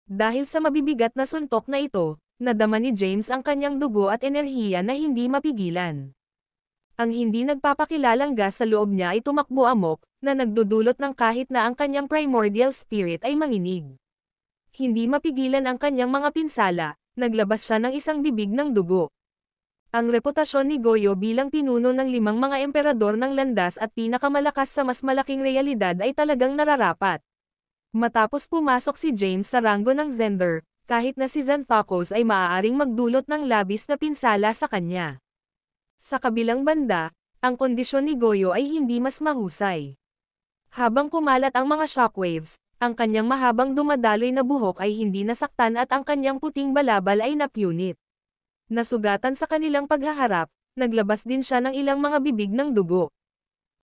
B: Dahil sa mabibigat na suntok na ito, nadama ni James ang kanyang dugo at enerhiya na hindi mapigilan. Ang hindi nagpapakilalang gas sa loob niya ay tumakbo amok, na nagdudulot ng kahit na ang kanyang primordial spirit ay manginig. Hindi mapigilan ang kanyang mga pinsala, naglabas siya ng isang bibig ng dugo. Ang reputasyon ni Goyo bilang pinuno ng 5 mga emperador ng landas at pinakamalakas sa mas malaking realidad ay talagang nararapat. Matapos pumasok si James sa ranggo ng Zender, kahit na si Xanthocos ay maaaring magdulot ng labis na pinsala sa kanya. Sa kabilang banda, ang kondisyon ni Goyo ay hindi mas mahusay. Habang kumalat ang mga shockwaves, ang kanyang mahabang dumadaloy na buhok ay hindi nasaktan at ang kanyang puting balabal ay napunit. Nasugatan sa kanilang paghaharap, naglabas din siya ng ilang mga bibig ng dugo.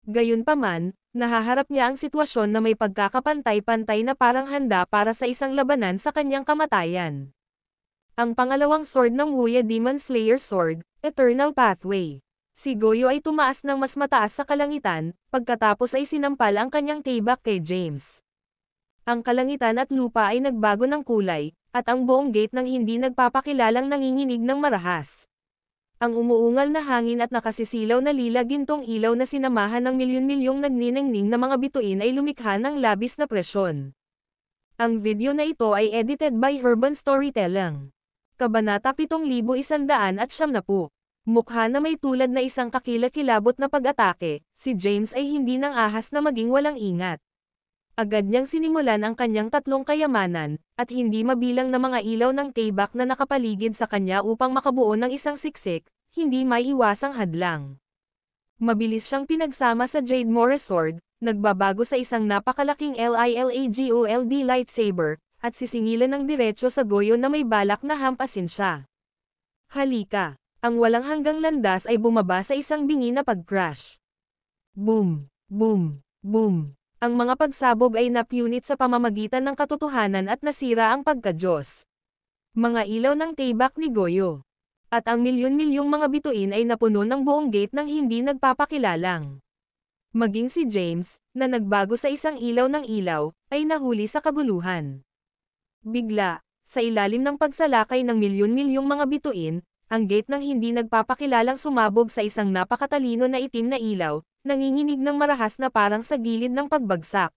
B: Gayunpaman, nahaharap niya ang sitwasyon na may pagkakapantay-pantay na parang handa para sa isang labanan sa kanyang kamatayan. Ang pangalawang sword ng Wuya Demon Slayer Sword, Eternal Pathway. Si Goyo ay tumaas ng mas mataas sa kalangitan, pagkatapos ay sinampal ang kanyang tailback kay James. Ang kalangitan at lupa ay nagbago ng kulay, at ang buong gate ng hindi nagpapakilalang nanginginig ng marahas. Ang umuungal na hangin at nakasisilaw na lila gintong ilaw na sinamahan ng milyon-milyong nagniningning na mga bituin ay lumikha ng labis na presyon. Ang video na ito ay edited by Urban Storytelling. Kabanata 7190. Mukha na may tulad na isang kakilakilabot na pag-atake, si James ay hindi nang ahas na maging walang ingat. Agad niyang sinimulan ang kanyang tatlong kayamanan, at hindi mabilang na mga ilaw ng tailback na nakapaligid sa kanya upang makabuo ng isang siksik, hindi may iwasang hadlang. Mabilis siyang pinagsama sa Jade Morris Sword, nagbabago sa isang napakalaking LILAGOLD lightsaber, at sisingilan ng diretso sa Goyo na may balak na hampasin siya. Halika! Ang walang hanggang landas ay bumaba sa isang bingi na pag-crash. Boom! Boom! Boom! Ang mga pagsabog ay napunit sa pamamagitan ng katotohanan at nasira ang pagka-Diyos. Mga ilaw ng tailback ni Goyo. At ang milyon-milyong mga bituin ay napuno ng buong gate ng hindi nagpapakilalang. Maging si James, na nagbago sa isang ilaw ng ilaw, ay nahuli sa kaguluhan. Bigla, sa ilalim ng pagsalakay ng milyon-milyong mga bituin, ang gate ng hindi nagpapakilalang sumabog sa isang napakatalino na itim na ilaw, nanginginig ng marahas na parang sa gilid ng pagbagsak.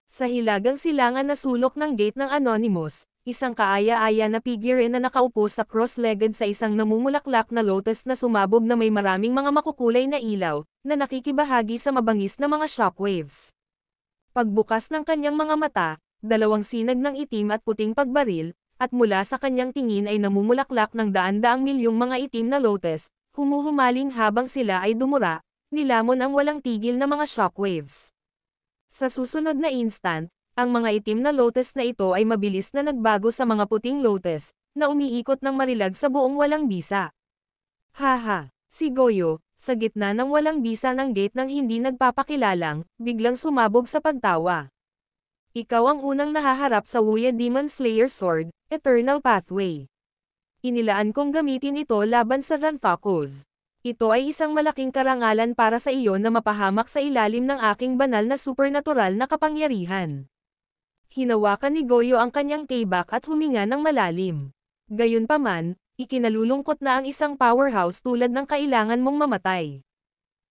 B: Sa hilagang silangan na sulok ng gate ng Anonymous, isang kaaya-aya na figure na nakaupo sa cross-legged sa isang namumulaklak na lotus na sumabog na may maraming mga makukulay na ilaw, na nakikibahagi sa mabangis na mga shockwaves. Pagbukas ng kanyang mga mata, dalawang sinag ng itim at puting pagbaril, at mula sa kanyang tingin ay namumulaklak ng daan-daang milyong mga itim na lotus, humuhumaling habang sila ay dumura, nilamon ang walang tigil na mga shockwaves. Sa susunod na instant, ang mga itim na lotus na ito ay mabilis na nagbago sa mga puting lotus, na umiikot ng marilag sa buong walang bisa. Haha, si Goyo, sa gitna ng walang bisa ng gate ng hindi nagpapakilalang, biglang sumabog sa pagtawa. Ikaw ang unang nahaharap sa Wuya Demon Slayer Sword, Eternal Pathway. Inilaan kong gamitin ito laban sa Xanthocos. Ito ay isang malaking karangalan para sa iyo na mapahamak sa ilalim ng aking banal na supernatural na kapangyarihan. Hinawakan ni Goyo ang kanyang tailback at huminga ng malalim. Gayunpaman, ikinalulungkot na ang isang powerhouse tulad ng kailangan mong mamatay.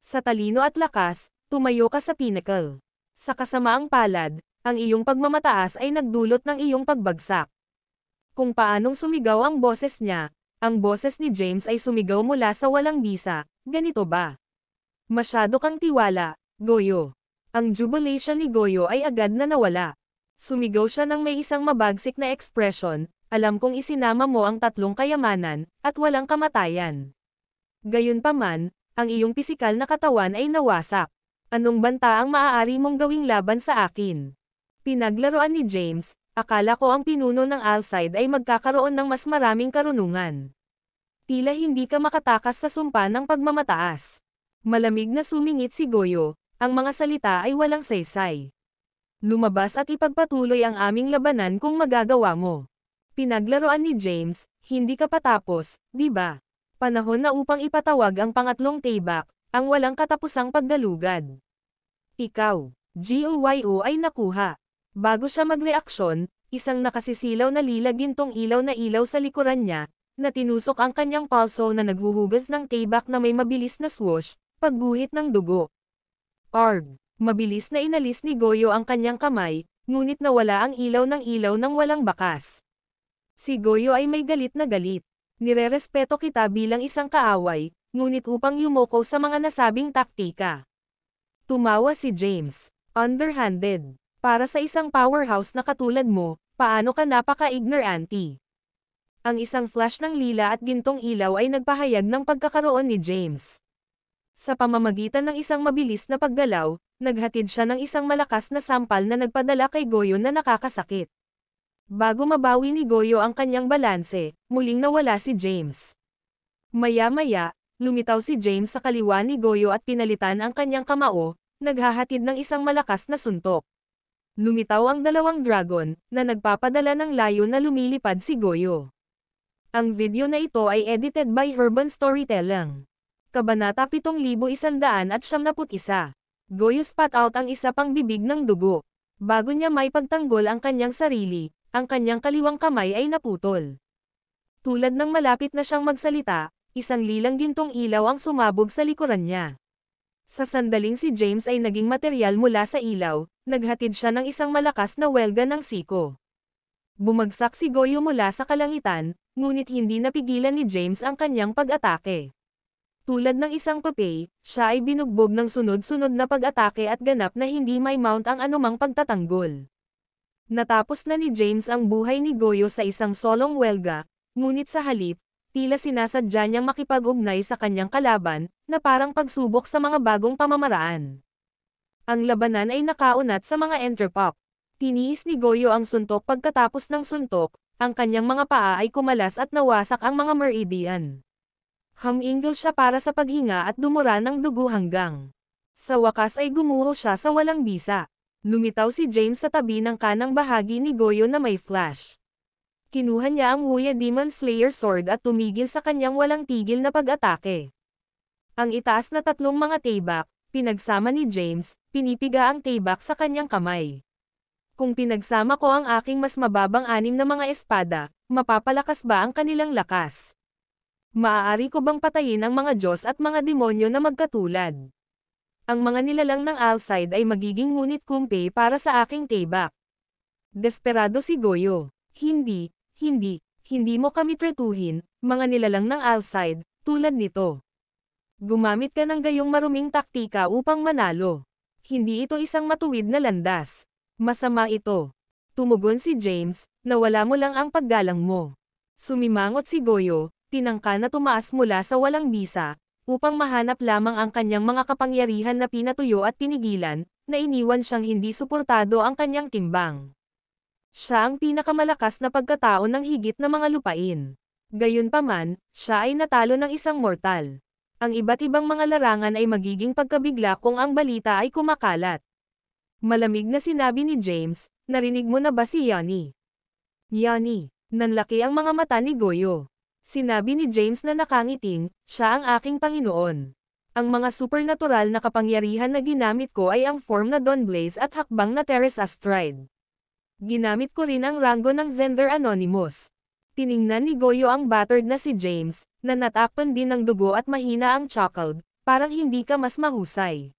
B: Sa talino at lakas, tumayo ka sa pinnacle. Sa kasamaang palad, ang iyong pagmamataas ay nagdulot ng iyong pagbagsak. Kung paanong sumigaw ang boses niya, ang boses ni James ay sumigaw mula sa walang bisa, ganito ba? Masyado kang tiwala, Goyo. Ang jubilation ni Goyo ay agad na nawala. Sumigaw siya ng may isang mabagsik na ekspresyon, alam kong isinama mo ang tatlong kayamanan, at walang kamatayan. Gayunpaman, ang iyong pisikal na katawan ay nawasak. Anong banta ang maaari mong gawing laban sa akin? Pinaglaruan ni James, akala ko ang pinuno ng Alcide ay magkakaroon ng mas maraming karunungan. Tila hindi ka makatakas sa sumpa ng pagmamataas. Malamig na sumingit si Goyo, ang mga salita ay walang saysay. Lumabas at ipagpatuloy ang aming labanan kung magagawa mo. Pinaglaruan ni James, hindi ka patapos, di ba? Panahon na upang ipatawag ang pangatlong tailback, ang walang katapusang pagdalugad. Ikaw, Goyo ay nakuha. Bago siya magreaksyon, isang nakasisilaw na lila gintong ilaw na ilaw sa likuran niya, na tinusok ang kanyang pulso na naghuhugas ng tailback na may mabilis na swoosh, pagguhit ng dugo. Arg! Mabilis na inalis ni Goyo ang kanyang kamay, ngunit nawala ang ilaw ng walang bakas. Si Goyo ay may galit na galit. Nirerespeto kita bilang isang kaaway, ngunit upang yumoko sa mga nasabing taktika. Tumawa si James, underhanded. Para sa isang powerhouse na katulad mo, paano ka napaka-ignorante? Ang isang flash ng lila at gintong ilaw ay nagpahayag ng pagkakaroon ni James. Sa pamamagitan ng isang mabilis na paggalaw, naghatid siya ng isang malakas na sampal na nagpadala kay Goyo na nakakasakit. Bago mabawi ni Goyo ang kanyang balanse, muling nawala si James. Maya-maya, lumitaw si James sa kaliwa ni Goyo at pinalitan ang kanyang kamao, naghahatid ng isang malakas na suntok. Lumitaw ang dalawang dragon, na nagpapadala ng layo na lumilipad si Goyo. Ang video na ito ay edited by Urban Storytelling. Kabanata 7191. Goyo spat out ang isa pang bibig ng dugo. Bago niya may pagtanggol ang kanyang sarili, ang kanyang kaliwang kamay ay naputol. Tulad ng malapit na siyang magsalita, isang lilang gintong ilaw ang sumabog sa likuran niya. Sa sandaling si James ay naging materyal mula sa ilaw, naghatid siya ng isang malakas na welga ng siko. Bumagsak si Goyo mula sa kalangitan, ngunit hindi napigilan ni James ang kanyang pag-atake. Tulad ng isang papay, siya ay binugbog ng sunod-sunod na pag-atake at ganap na hindi may mount ang anumang pagtatanggol. Natapos na ni James ang buhay ni Goyo sa isang solong welga, ngunit sa halip, tila sinasadya niyang makipag-ugnay sa kanyang kalaban, na parang pagsubok sa mga bagong pamamaraan. Ang labanan ay nakaunat sa mga entrepop. Tiniis ni Goyo ang suntok pagkatapos ng suntok, ang kanyang mga paa ay kumalas at nawasak ang mga meridian. Humingal siya para sa paghinga at dumura ng dugo hanggang. Sa wakas ay gumuho siya sa walang bisa. Lumitaw si James sa tabi ng kanang bahagi ni Goyo na may flash. Kinuha niya ang Wuya Demon Slayer Sword at tumigil sa kanyang walang tigil na pag-atake. Ang itaas na tatlong mga taybak, pinagsama ni James, pinipiga ang taybak sa kanyang kamay. Kung pinagsama ko ang aking mas mababang 6 na mga espada, mapapalakas ba ang kanilang lakas? Maaari ko bang patayin ang mga Diyos at mga demonyo na magkatulad? Ang mga nilalang ng Alcide ay magiging ngunit kumpe para sa aking taybak. Desperado si Goyo. Hindi mo kami tretuhin, mga nilalang ng Alcide, tulad nito. Gumamit ka ng gayong maruming taktika upang manalo. Hindi ito isang matuwid na landas. Masama ito. Tumugon si James, nawala mo lang ang paggalang mo. Sumimangot si Goyo, tinangka na tumaas mula sa walang bisa, upang mahanap lamang ang kanyang mga kapangyarihan na pinatuyo at pinigilan, na iniwan siyang hindi suportado ang kanyang timbang. Siya ang pinakamalakas na pagkatao ng higit na mga lupain. Gayunpaman, siya ay natalo ng isang mortal. Ang iba't ibang mga larangan ay magiging pagkabigla kung ang balita ay kumakalat. Malamig na sinabi ni James, narinig mo na ba si Yanni? Yanni, nanlaki ang mga mata ni Goyo. Sinabi ni James na nakangiting, siya ang aking Panginoon. Ang mga supernatural na kapangyarihan na ginamit ko ay ang form na Dawn Blaze at hakbang na Teres Astride. Ginamit ko rin ang rango ng Zender Anonymous. Tiningnan ni Goyo ang battered na si James, na natakpan din ng dugo at mahina ang chuckled, parang hindi ka mas mahusay.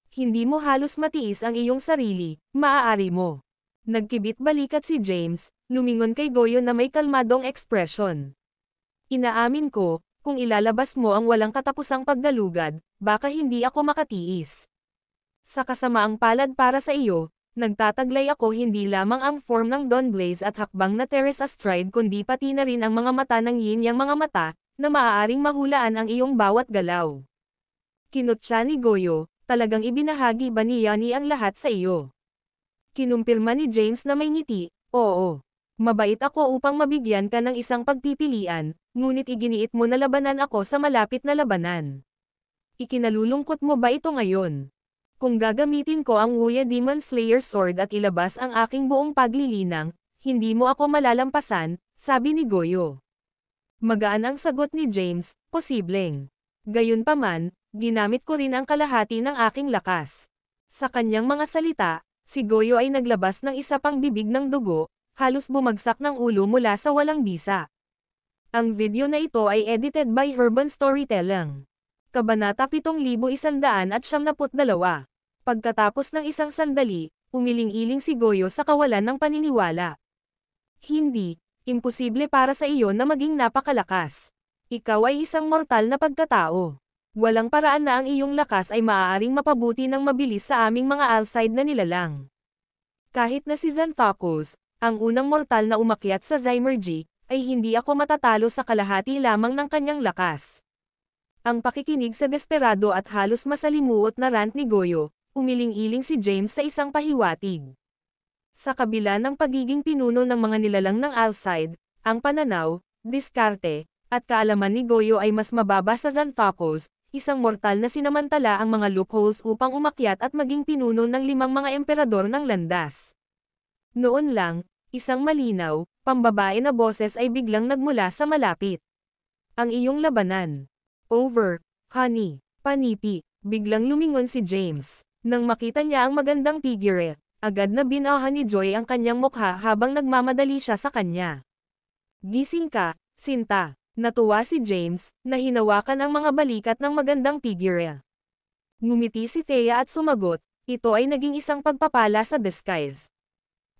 B: Hindi mo halos matiis ang iyong sarili, maaari mo. Nagkibit balikat si James, lumingon kay Goyo na may kalmadong ekspresyon. Inaamin ko, kung ilalabas mo ang walang katapusang pagdalugad, baka hindi ako makatiis. Sa kasamaang palad para sa iyo, nagtataglay ako hindi lamang ang form ng Dawn Blaze at hakbang na Teres Astride kundi pati na rin ang mga mata ng yin-yang mga mata, na maaaring mahulaan ang iyong bawat galaw. Kinutya ni Goyo, talagang ibinahagi ba ni Yanni ang lahat sa iyo? Kinumpirma ni James na may ngiti, oo. Mabait ako upang mabigyan ka ng isang pagpipilian, ngunit iginiit mo na labanan ako sa malapit na labanan. Ikinalulungkot mo ba ito ngayon? Kung gagamitin ko ang Wuya Demon Slayer Sword at ilabas ang aking buong paglilinang, hindi mo ako malalampasan, sabi ni Goyo. Magaan ang sagot ni James, posibleng. Gayunpaman, ginamit ko rin ang kalahati ng aking lakas. Sa kanyang mga salita, si Goyo ay naglabas ng isa pang bibig ng dugo, halos bumagsak ng ulo mula sa walang bisa. Ang video na ito ay edited by Urban Storytelling. Kabanata 7192. Pagkatapos ng isang sandali, umiling-iling si Goyo sa kawalan ng paniniwala. Hindi, imposible para sa iyo na maging napakalakas. Ikaw ay isang mortal na pagkatao. Walang paraan na ang iyong lakas ay maaaring mapabuti ng mabilis sa aming mga Alcide na nilalang. Kahit na si Xanthocus, ang unang mortal na umakyat sa Zymergy, ay hindi ako matatalo sa kalahati lamang ng kanyang lakas. Ang pakikinig sa desperado at halos masalimuot na rant ni Goyo, umiling-iling si James sa isang pahiwatig. Sa kabila ng pagiging pinuno ng mga nilalang ng Alcide, ang pananaw, diskarte, At kaalaman ni Goyo ay mas mababa sa Xanthocos, isang mortal na sinamantala ang mga loopholes upang umakyat at maging pinuno ng 5 mga emperador ng landas. Noon lang, isang malinaw, pambabae na boses ay biglang nagmula sa malapit. Ang iyong labanan. Over, honey. Panipi. Biglang lumingon si James. Nang makita niya ang magandang figure, agad na binaha ni Joy ang kanyang mukha habang nagmamadali siya sa kanya. Gising ka, Sinta. Natuwa si James, na hinawakan ang mga balikat ng magandang figure. Ngumiti si Thea at sumagot, ito ay naging isang pagpapala sa disguise.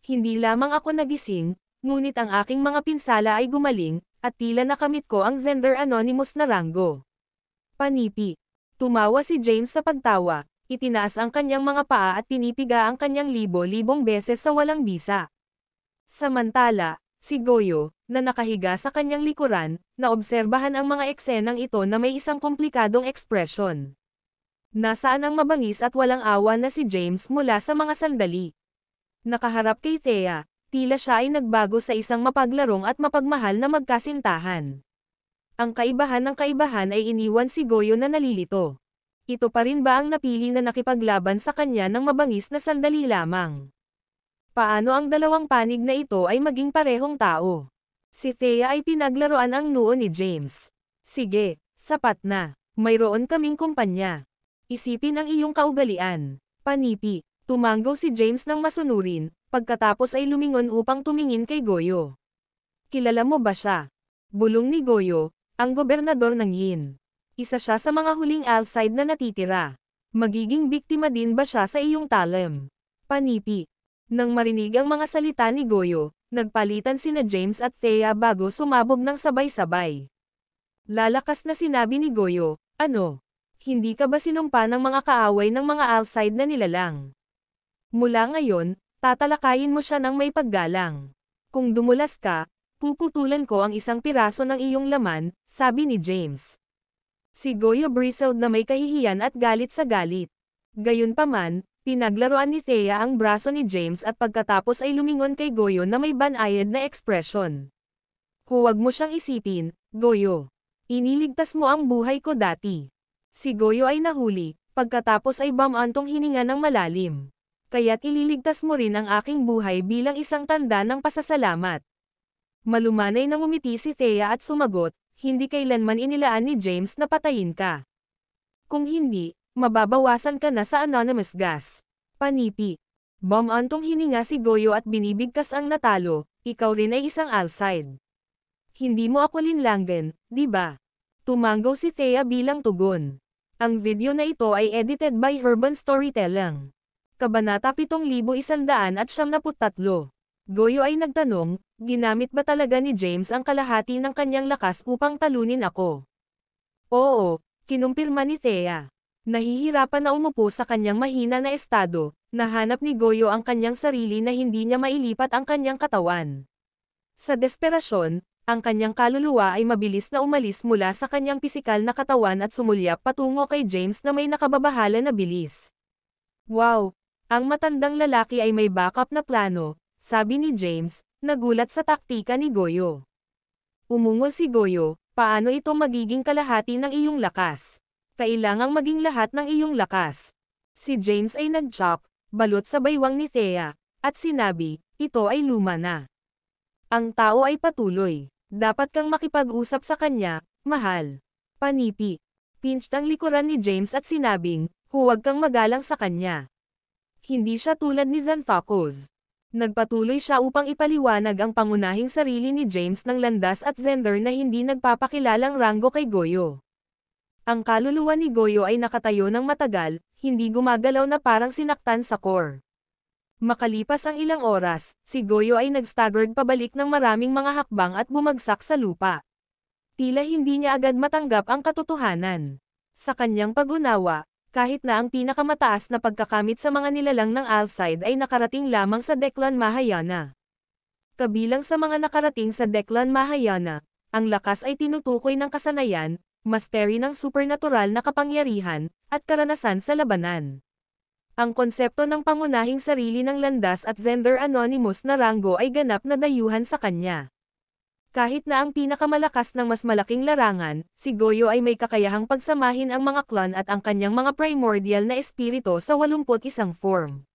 B: Hindi lamang ako nagising, ngunit ang aking mga pinsala ay gumaling, at tila nakamit ko ang Zender Anonymous na ranggo. Panipi. Tumawa si James sa pagtawa, itinaas ang kanyang mga paa at pinipiga ang kanyang libo-libong beses sa walang bisa. Samantala, si Goyo, na nakahiga sa kanyang likuran, naobserbahan ang mga eksenang ito na may isang komplikadong ekspresyon. Nasaan ang mabangis at walang awa na si James mula sa mga sandali. Nakaharap kay Thea, tila siya ay nagbago sa isang mapaglarong at mapagmahal na magkasintahan. Ang kaibahan ng kaibahan ay iniwan si Goyo na nalilito. Ito pa rin ba ang napili na nakipaglaban sa kanya ng mabangis na sandali lamang? Paano ang dalawang panig na ito ay maging parehong tao? Si Thea ay pinaglaruan ang noo ni James. Sige, sapat na. Mayroon kaming kumpanya. Isipin ang iyong kaugalian. Panipi. Tumanggaw si James ng masunurin, pagkatapos ay lumingon upang tumingin kay Goyo. Kilala mo ba siya? Bulong ni Goyo, ang gobernador ng Yin. Isa siya sa mga huling outside na natitira. Magiging biktima din ba siya sa iyong talem? Panipi. Nang marinig ang mga salita ni Goyo, nagpalitan sina James at Thea bago sumabog ng sabay-sabay. Lalakas na sinabi ni Goyo, ano? Hindi ka ba sinumpa ng mga kaaway ng mga outside na nilalang? Mula ngayon, tatalakayin mo siya ng may paggalang. Kung dumulas ka, puputulan ko ang isang piraso ng iyong laman, sabi ni James. Si Goyo bristled na may kahihiyan at galit sa galit. Gayunpaman, pinaglaruan ni Thea ang braso ni James at pagkatapos ay lumingon kay Goyo na may banayad na ekspresyon. Huwag mo siyang isipin, Goyo. Iniligtas mo ang buhay ko dati. Si Goyo ay nahuli, pagkatapos ay bumantong hininga ng malalim. Kaya't ililigtas mo rin ang aking buhay bilang isang tanda ng pasasalamat. Malumanay na ngumiti si Thea at sumagot, hindi kailanman inilaan ni James na patayin ka. Kung hindi, mababawasan ka na sa anonymous gas. Panipi. Bumantong hininga si Goyo at binibigkas ang natalo, ikaw rin ay isang outside. Hindi mo ako linlangan, di ba? Tumanggaw si Thea bilang tugon. Ang video na ito ay edited by Urban Storytelling. Kabanata 7173. Goyo ay nagtanong, ginamit ba talaga ni James ang kalahati ng kanyang lakas upang talunin ako? Oo, kinumpirma ni Thea. Nahihirapan na umupo sa kanyang mahina na estado, nahanap ni Goyo ang kanyang sarili na hindi niya mailipat ang kanyang katawan. Sa desperasyon, ang kanyang kaluluwa ay mabilis na umalis mula sa kanyang pisikal na katawan at sumulyap patungo kay James na may nakababahala na bilis. Wow! Ang matandang lalaki ay may backup na plano, sabi ni James, nagulat sa taktika ni Goyo. Umungol si Goyo, paano ito magiging kalahati ng iyong lakas? Kailangang maging lahat ng iyong lakas. Si James ay nag-chok, balot sa baywang ni Thea, at sinabi, ito ay luma na. Ang tao ay patuloy. Dapat kang makipag-usap sa kanya, mahal. Panipi. Pinched ang likuran ni James at sinabing, huwag kang magalang sa kanya. Hindi siya tulad ni Xanthocos. Nagpatuloy siya upang ipaliwanag ang pangunahing sarili ni James ng landas at Zender na hindi nagpapakilalang ranggo kay Goyo. Ang kaluluwa ni Goyo ay nakatayo ng matagal, hindi gumagalaw na parang sinaktan sa core. Makalipas ang ilang oras, si Goyo ay nag-staggered pabalik ng maraming mga hakbang at bumagsak sa lupa. Tila hindi niya agad matanggap ang katotohanan. Sa kanyang pag-unawa, kahit na ang pinakamataas na pagkakamit sa mga nilalang ng outside ay nakarating lamang sa Declan Mahayana. Kabilang sa mga nakarating sa Declan Mahayana, ang lakas ay tinutukoy ng kasanayan, mastery ng supernatural na kapangyarihan, at karanasan sa labanan. Ang konsepto ng pangunahing sarili ng landas at Zender Anonymous na ranggo ay ganap na dayuhan sa kanya. Kahit na ang pinakamalakas ng mas malaking larangan, si Goyo ay may kakayahang pagsamahin ang mga clan at ang kanyang mga primordial na espirito sa 81 form.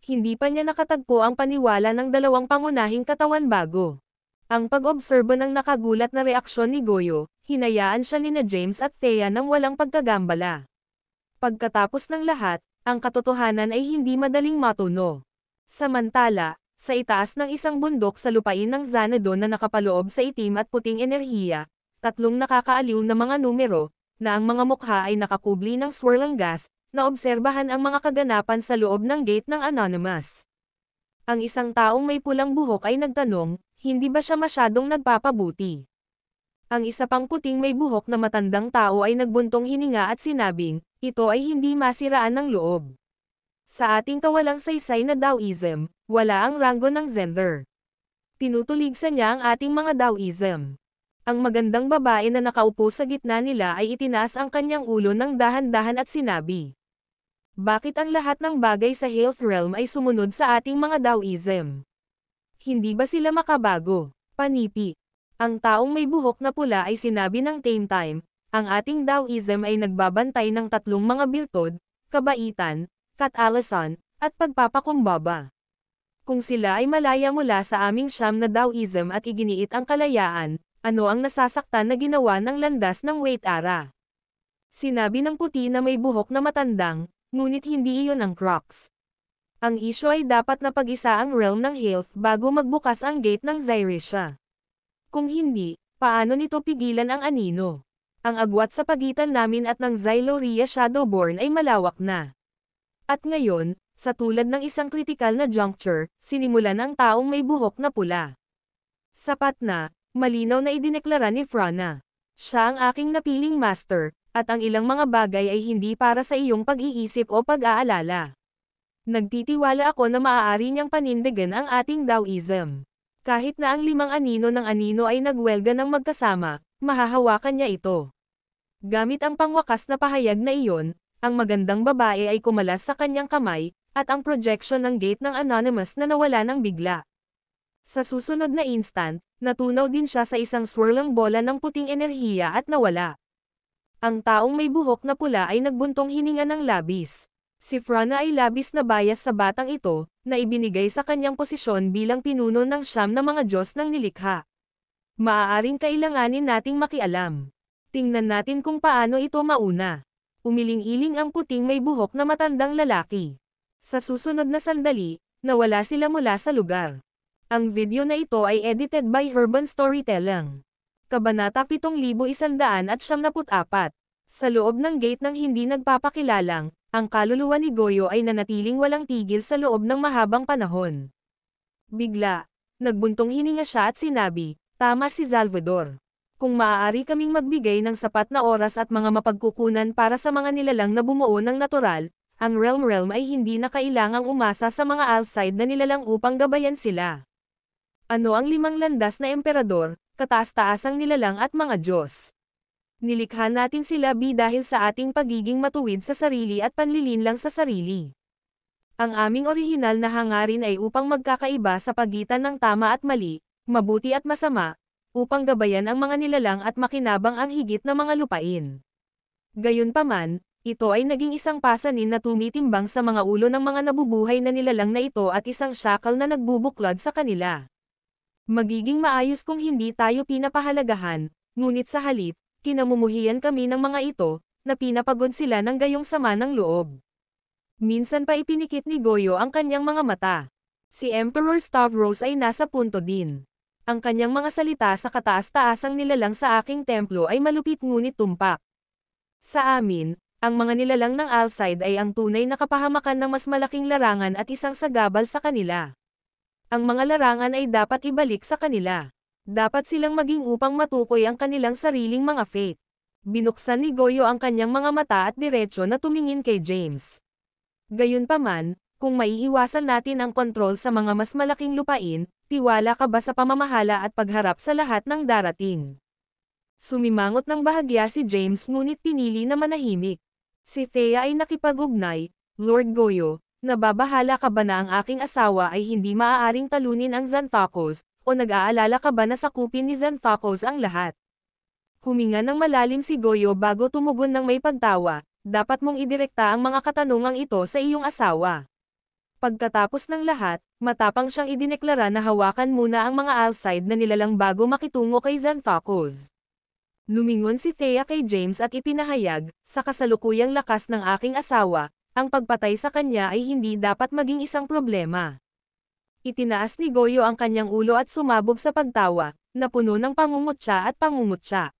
B: Hindi pa niya nakatagpo ang paniwala ng dalawang pangunahing katawan bago. Ang pag-obserbo ng nakagulat na reaksyon ni Goyo, hinayaan siya nina James at Thea nang walang pagkagambala. Pagkatapos ng lahat, ang katotohanan ay hindi madaling matuno. Samantala, sa itaas ng isang bundok sa lupain ng Xanadu na nakapaloob sa itim at puting enerhiya, tatlong nakakaaliw na mga numero, na ang mga mukha ay nakakubli ng swirling gas, na obserbahan ang mga kaganapan sa loob ng gate ng Anonymous. Ang isang taong may pulang buhok ay nagtanong, hindi ba siya masyadong nagpapabuti? Ang isa pang puting may buhok na matandang tao ay nagbuntong hininga at sinabing, ito ay hindi masiraan ng loob. Sa ating kawalang saysay na Taoism, wala ang ranggo ng gender. Tinutuligsa niya ang ating mga Taoism. Ang magandang babae na nakaupo sa gitna nila ay itinaas ang kanyang ulo ng dahan-dahan at sinabi, bakit ang lahat ng bagay sa health realm ay sumunod sa ating mga Taoism? Hindi ba sila makabago? Panipi. Ang taong may buhok na pula ay sinabi ng Tame Time, ang ating Taoism ay nagbabantay ng tatlong mga birtud, kabaitan, katalasan, at pagpapakumbaba. Kung sila ay malaya mula sa aming siyam na Taoism at iginiit ang kalayaan, ano ang nasasaktan na ginawa ng landas ng Wait Ara? Sinabi ng puti na may buhok na matandang, ngunit hindi iyon ang crux. Ang isyo ay dapat na pag-isa ang realm ng health bago magbukas ang gate ng Zyrisha. Kung hindi, paano nito pigilan ang anino? Ang agwat sa pagitan namin at ng Xyloria Shadowborn ay malawak na. At ngayon, sa tulad ng isang kritikal na juncture, sinimulan ang taong may buhok na pula. Sapat na, malinaw na idineklara ni Frana. Siya ang aking napiling master, at ang ilang mga bagay ay hindi para sa iyong pag-iisip o pag-aalala. Nagtitiwala ako na maaari niyang panindigan ang ating Taoism. Kahit na ang limang anino ng anino ay nagwelga ng magkasama, mahahawakan niya ito. Gamit ang pangwakas na pahayag na iyon, ang magandang babae ay kumalas sa kanyang kamay, at ang projection ng gate ng Anonymous na nawala ng bigla. Sa susunod na instant, natunaw din siya sa isang swirling bola ng puting enerhiya at nawala. Ang taong may buhok na pula ay nagbuntong hininga ng labis. Si Frana ay labis na bias sa batang ito, na ibinigay sa kanyang posisyon bilang pinuno ng siyam na mga Diyos ng nilikha. Maaaring kailanganin nating makialam. Tingnan natin kung paano ito mauna. Umiling-iling ang puting may buhok na matandang lalaki. Sa susunod na sandali, nawala sila mula sa lugar. Ang video na ito ay edited by Urban Storytelling. Kabanata 7174. Sa loob ng gate ng hindi nagpapakilalang, ang kaluluwa ni Goyo ay nanatiling walang tigil sa loob ng mahabang panahon. Bigla, nagbuntong hininga siya at sinabi, tama si Salvador. Kung maaari kaming magbigay ng sapat na oras at mga mapagkukunan para sa mga nilalang na bumuo ng natural, ang realm ay hindi na kailangang umasa sa mga outside na nilalang upang gabayan sila. Ano ang limang landas na emperador, kataas-taasang nilalang at mga Diyos? Nilikha natin sila dahil sa ating pagiging matuwid sa sarili at panlilinlang sa sarili. Ang aming orihinal na hangarin ay upang magkakaiba sa pagitan ng tama at mali, mabuti at masama, upang gabayan ang mga nilalang at makinabang ang higit na mga lupain. Gayunpaman, ito ay naging isang pasanin na tumitimbang sa mga ulo ng mga nabubuhay na nilalang na ito at isang shackle na nagbubuklod sa kanila. Magiging maayos kung hindi tayo pinapahalagahan, ngunit sa halip, kinamumuhian kami ng mga ito, na pinapagod sila ng gayong sama ng loob. Minsan pa ipinikit ni Goyo ang kanyang mga mata. Si Emperor Stavros ay nasa punto din. Ang kanyang mga salita sa kataas-taasang nilalang sa aking templo ay malupit ngunit tumpak. Sa amin, ang mga nilalang ng outside ay ang tunay na kapahamakan ng mas malaking larangan at isang sagabal sa kanila. Ang mga larangan ay dapat ibalik sa kanila. Dapat silang maging upang matukoy ang kanilang sariling mga fate. Binuksan ni Goyo ang kanyang mga mata at diretso na tumingin kay James. Gayunpaman, kung maiiwasan natin ang kontrol sa mga mas malaking lupain, tiwala ka ba sa pamamahala at pagharap sa lahat ng darating? Sumimangot ng bahagya si James ngunit pinili na manahimik. Si Thea ay nakipag-ugnay, Lord Goyo, nababahala ka ba na ang aking asawa ay hindi maaaring talunin ang Xanthocos, o nag-aalala ka ba na sakupin ni Xanthocos ang lahat? Huminga ng malalim si Goyo bago tumugon ng may pagtawa, dapat mong idirekta ang mga katanungang ito sa iyong asawa. Pagkatapos ng lahat, matapang siyang idineklara na hawakan muna ang mga Alcide na nilalang bago makitungo kay Xanthocos. Lumingon si Thea kay James at ipinahayag, sa kasalukuyang lakas ng aking asawa, ang pagpatay sa kanya ay hindi dapat maging isang problema. Itinaas ni Goyo ang kanyang ulo at sumabog sa pagtawa, na puno ng pangungutya at pangungutya.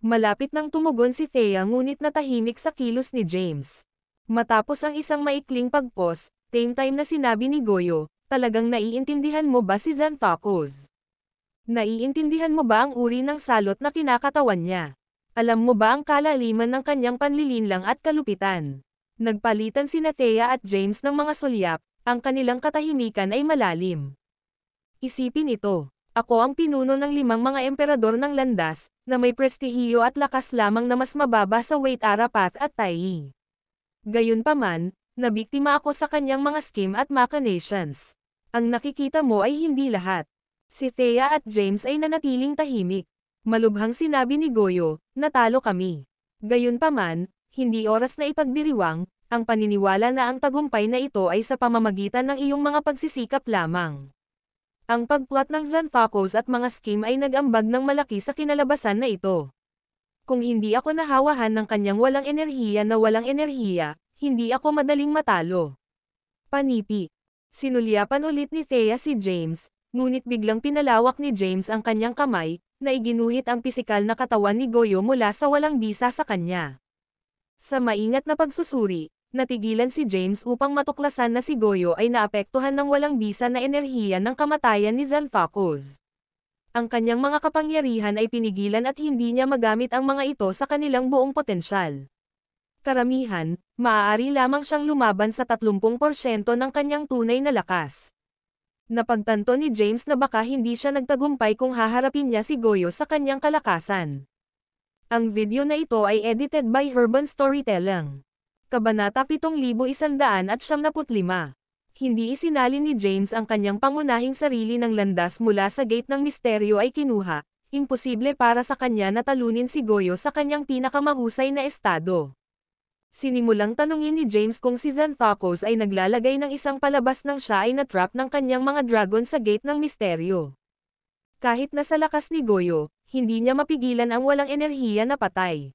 B: Malapit nang tumugon si Thea ngunit natahimik sa kilos ni James. Matapos ang isang maikling pagpos, same time na sinabi ni Goyo, talagang naiintindihan mo ba si Xanthocos? Naiintindihan mo ba ang uri ng salot na kinakatawan niya? Alam mo ba ang kalaliman ng kanyang panlilinlang at kalupitan? Nagpalitan sina Thea at James ng mga sulyap, ang kanilang katahimikan ay malalim. Isipin ito, ako ang pinuno ng 5 mga emperador ng landas, na may prestihiyo at lakas lamang na mas mababa sa Wait Arapat at Tai. Gayunpaman, nabiktima ako sa kanyang mga scheme at machinations. Ang nakikita mo ay hindi lahat. Si Thea at James ay nanatiling tahimik. Malubhang sinabi ni Goyo, natalo kami. Gayunpaman, hindi oras na ipagdiriwang, ang paniniwala na ang tagumpay na ito ay sa pamamagitan ng iyong mga pagsisikap lamang. Ang pagplot ng Xanthocos at mga scheme ay nag-ambag ng malaki sa kinalabasan na ito. Kung hindi ako nahawahan ng kanyang walang enerhiya, hindi ako madaling matalo. Panipi. Sinulyapan ulit ni Thea si James, ngunit biglang pinalawak ni James ang kanyang kamay, na iginuhit ang pisikal na katawan ni Goyo mula sa walang bisa sa kanya. Sa maingat na pagsusuri, natigilan si James upang matuklasan na si Goyo ay naapektuhan ng walang bisa na enerhiya ng kamatayan ni Xanthocos. Ang kanyang mga kapangyarihan ay pinigilan at hindi niya magamit ang mga ito sa kanilang buong potensyal. Karamihan, maaari lamang siyang lumaban sa 30% ng kanyang tunay na lakas. Napagtanto ni James na baka hindi siya nagtagumpay kung haharapin niya si Goyo sa kanyang kalakasan. Ang video na ito ay edited by Urban Storytelling. Kabanata 7175. Hindi isinalin ni James ang kanyang pangunahing sarili ng landas mula sa gate ng misteryo ay kinuha, imposible para sa kanya na talunin si Goyo sa kanyang pinakamahusay na estado. Sinimulang tanungin ni James kung si Xanthocos ay naglalagay ng isang palabas nang siya ay natrap ng kanyang mga dragon sa gate ng misteryo. Kahit na sa lakas ni Goyo, hindi niya mapigilan ang walang enerhiya na patay.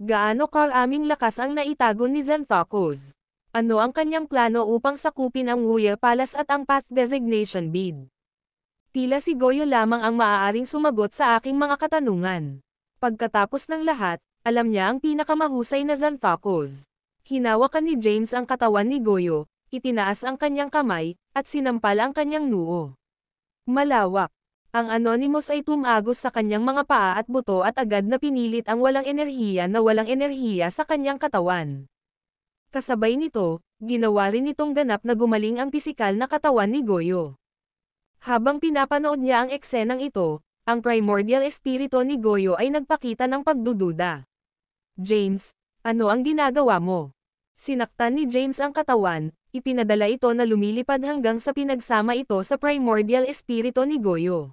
B: Gaano karaming lakas ang naitago ni Xanthocos? Ano ang kanyang plano upang sakupin ang Wuya Palace at ang Path Designation Bid? Tila si Goyo lamang ang maaaring sumagot sa aking mga katanungan. Pagkatapos ng lahat, alam niya ang pinakamahusay na Xanthocos. Hinawakan ni James ang katawan ni Goyo, itinaas ang kanyang kamay, at sinampal ang kanyang noo. Malawak. Ang Anonymous ay tumagos sa kanyang mga paa at buto at agad na pinilit ang walang enerhiya sa kanyang katawan. Kasabay nito, ginawa rin itong ganap na gumaling ang pisikal na katawan ni Goyo. Habang pinapanood niya ang eksenang ito, ang primordial espiritu ni Goyo ay nagpakita ng pagdududa. James, ano ang ginagawa mo? Sinaktan ni James ang katawan, ipinadala ito na lumilipad hanggang sa pinagsama ito sa primordial espiritu ni Goyo.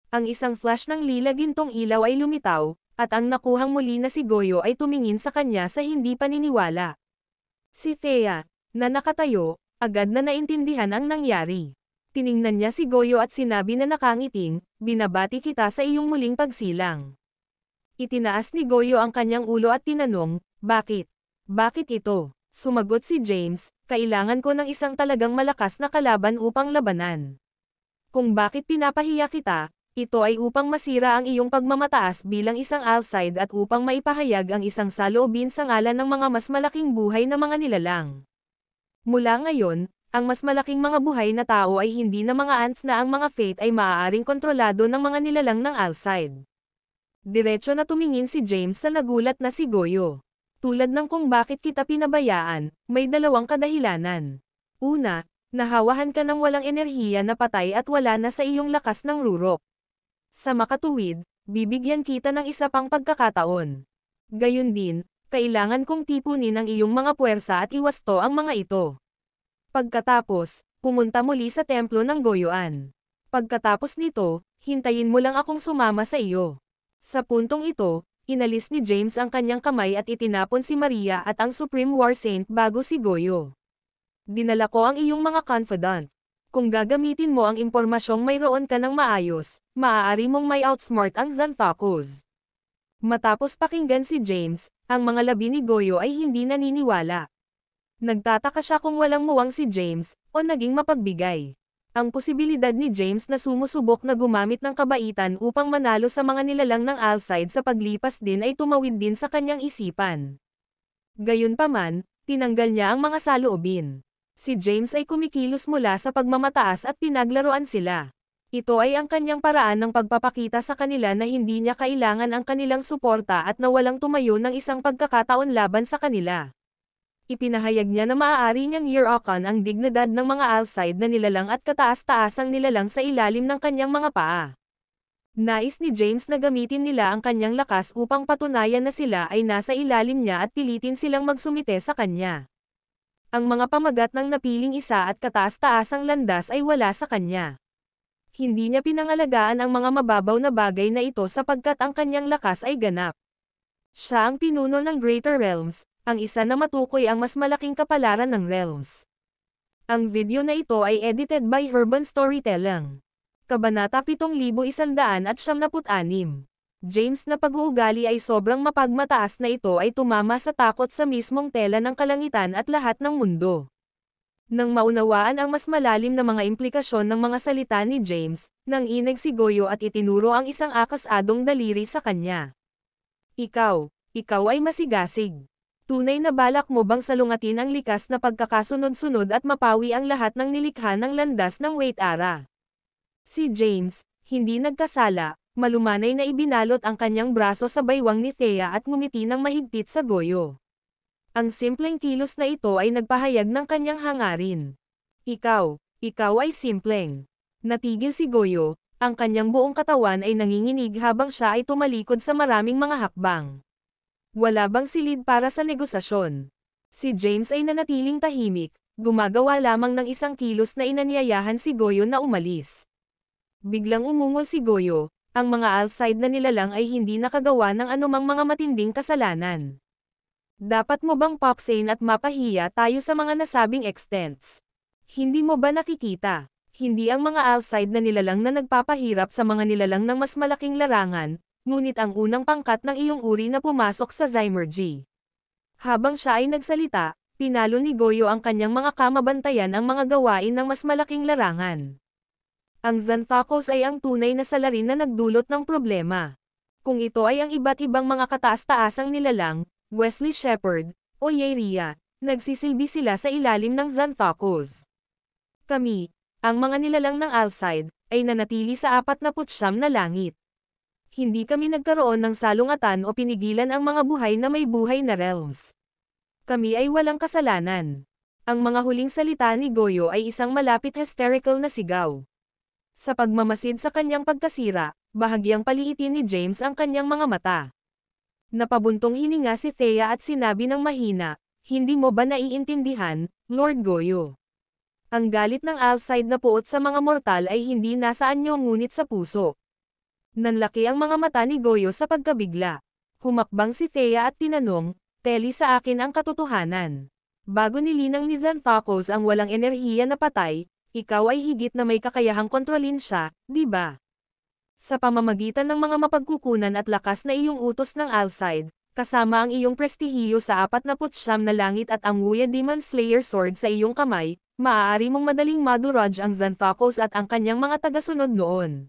B: Ang isang flash ng lila gintong ilaw ay lumitaw, at ang nakuhang muli na si Goyo ay tumingin sa kanya sa hindi paniniwala. Si Thea, na nakatayo, agad na naintindihan ang nangyari. Tiningnan niya si Goyo at sinabi na nakangiting, binabati kita sa iyong muling pagsilang. Itinaas ni Goyo ang kanyang ulo at tinanong, bakit? Bakit ito? Sumagot si James, kailangan ko ng isang talagang malakas na kalaban upang labanan. Kung bakit pinapahiya kita, ito ay upang masira ang iyong pagmamataas bilang isang Alcide at upang maipahayag ang isang saloobin sa ngalan ng mga mas malaking buhay na mga nilalang. Mula ngayon, ang mas malaking mga buhay na tao ay hindi na mga ants na ang mga fate ay maaaring kontrolado ng mga nilalang ng Alcide. Diretso na tumingin si James sa nagulat na si Goyo. Tulad ng kung bakit kita pinabayaan, may dalawang kadahilanan. Una, nahawahan ka ng walang enerhiya na patay at wala na sa iyong lakas ng rurok. Sa makatuwid, bibigyan kita ng isa pang pagkakataon. Gayun din, kailangan kong tipunin ang iyong mga puwersa at iwasto ang mga ito. Pagkatapos, pumunta muli sa templo ng Goyoan. Pagkatapos nito, hintayin mo lang akong sumama sa iyo. Sa puntong ito, inalis ni James ang kanyang kamay at itinapon si Maria at ang Supreme War Saint bago si Goyo. Dinala ko ang iyong mga confidant. Kung gagamitin mo ang impormasyong mayroon ka ng maayos, maaari mong may outsmart ang Xanthocos. Matapos pakinggan si James, ang mga labi ni Goyo ay hindi naniniwala. Nagtataka siya kung walang muwang si James, o naging mapagbigay. Ang posibilidad ni James na sumusubok na gumamit ng kabaitan upang manalo sa mga nilalang ng Alcide sa paglipas din ay tumawid din sa kanyang isipan. Gayunpaman, tinanggal niya ang mga saloobin. Si James ay kumikilos mula sa pagmamataas at pinaglaruan sila. Ito ay ang kanyang paraan ng pagpapakita sa kanila na hindi niya kailangan ang kanilang suporta at na walang tumayo ng isang pagkakataon laban sa kanila. Ipinahayag niya na maaari niyang year-okan ang dignidad ng mga Alcide na nilalang at kataas-taasang nilalang sa ilalim ng kanyang mga paa. Nais ni James na gamitin nila ang kanyang lakas upang patunayan na sila ay nasa ilalim niya at pilitin silang magsumite sa kanya. Ang mga pamagat ng napiling isa at kataas-taasang landas ay wala sa kanya. Hindi niya pinangalagaan ang mga mababaw na bagay na ito sapagkat ang kanyang lakas ay ganap. Siya ang pinuno ng Greater Realms, ang isa na matukoy ang mas malaking kapalaran ng Realms. Ang video na ito ay edited by Urban Storytelling. Kabanata 7196. James na pag-uugali ay sobrang mapagmataas na ito ay tumama sa takot sa mismong tela ng kalangitan at lahat ng mundo. Nang maunawaan ang mas malalim na mga implikasyon ng mga salita ni James, nang ineg si Goyo at itinuro ang isang akas-adong daliri sa kanya. Ikaw ay masigasig. Tunay na balak mo bang salungatin ang likas na pagkakasunod-sunod at mapawi ang lahat ng nilikha ng landas ng Waitara? Si James, hindi nagkasala, malumanay na ibinalot ang kanyang braso sa baywang ni Thea at ngumiti ng mahigpit sa Goyo. Ang simpleng kilos na ito ay nagpahayag ng kanyang hangarin. Ikaw ay simpleng. Natigil si Goyo, ang kanyang buong katawan ay nanginginig habang siya ay tumalikod sa maraming mga hakbang. Wala bang silid para sa negosasyon? Si James ay nanatiling tahimik, gumagawa lamang ng isang kilos na inanyayahan si Goyo na umalis. Biglang umungol si Goyo, ang mga Alcide na nilalang ay hindi nakagawa ng anumang mga matinding kasalanan. Dapat mo bang paksain at mapahiya tayo sa mga nasabing extents? Hindi mo ba nakikita? Hindi ang mga Alcide na nilalang na nagpapahirap sa mga nilalang ng mas malaking larangan, ngunit ang unang pangkat ng iyong uri na pumasok sa Zymergy. Habang siya ay nagsalita, pinalo ni Goyo ang kanyang mga kamabantayan ang mga gawain ng mas malaking larangan. Ang Xanthocos ay ang tunay na salarin na nagdulot ng problema. Kung ito ay ang iba't ibang mga kataas-taasang nilalang, Wesley Shepherd, o Yeria, nagsisilbi sila sa ilalim ng Xanthocos. Kami, ang mga nilalang ng Alcide, ay nanatili sa 49 na langit. Hindi kami nagkaroon ng salungatan o pinigilan ang mga buhay na may buhay na realms. Kami ay walang kasalanan. Ang mga huling salita ni Goyo ay isang malapit hysterical na sigaw. Sa pagmamasid sa kanyang pagkasira, bahagyang paliitin ni James ang kanyang mga mata. Napabuntong hininga si Thea at sinabi ng mahina, "Hindi mo ba naiintindihan, Lord Goyo? Ang galit ng Alcide na puot sa mga mortal ay hindi nasa anyo ngunit sa puso." Nanlaki ang mga mata ni Goyo sa pagkabigla. Humakbang si Thea at tinanong, "Teli sa akin ang katotohanan. Bago nilinang ni Xanthocos ang walang enerhiya na patay, ikaw ay higit na may kakayahang kontrolin siya, di ba? Sa pamamagitan ng mga mapagkukunan at lakas na iyong utos ng Alcide, kasama ang iyong prestihiyo sa 49 na langit at ang Wuya Demon Slayer Sword sa iyong kamay, maaari mong madaling maduraj ang Xanthocos at ang kanyang mga tagasunod noon.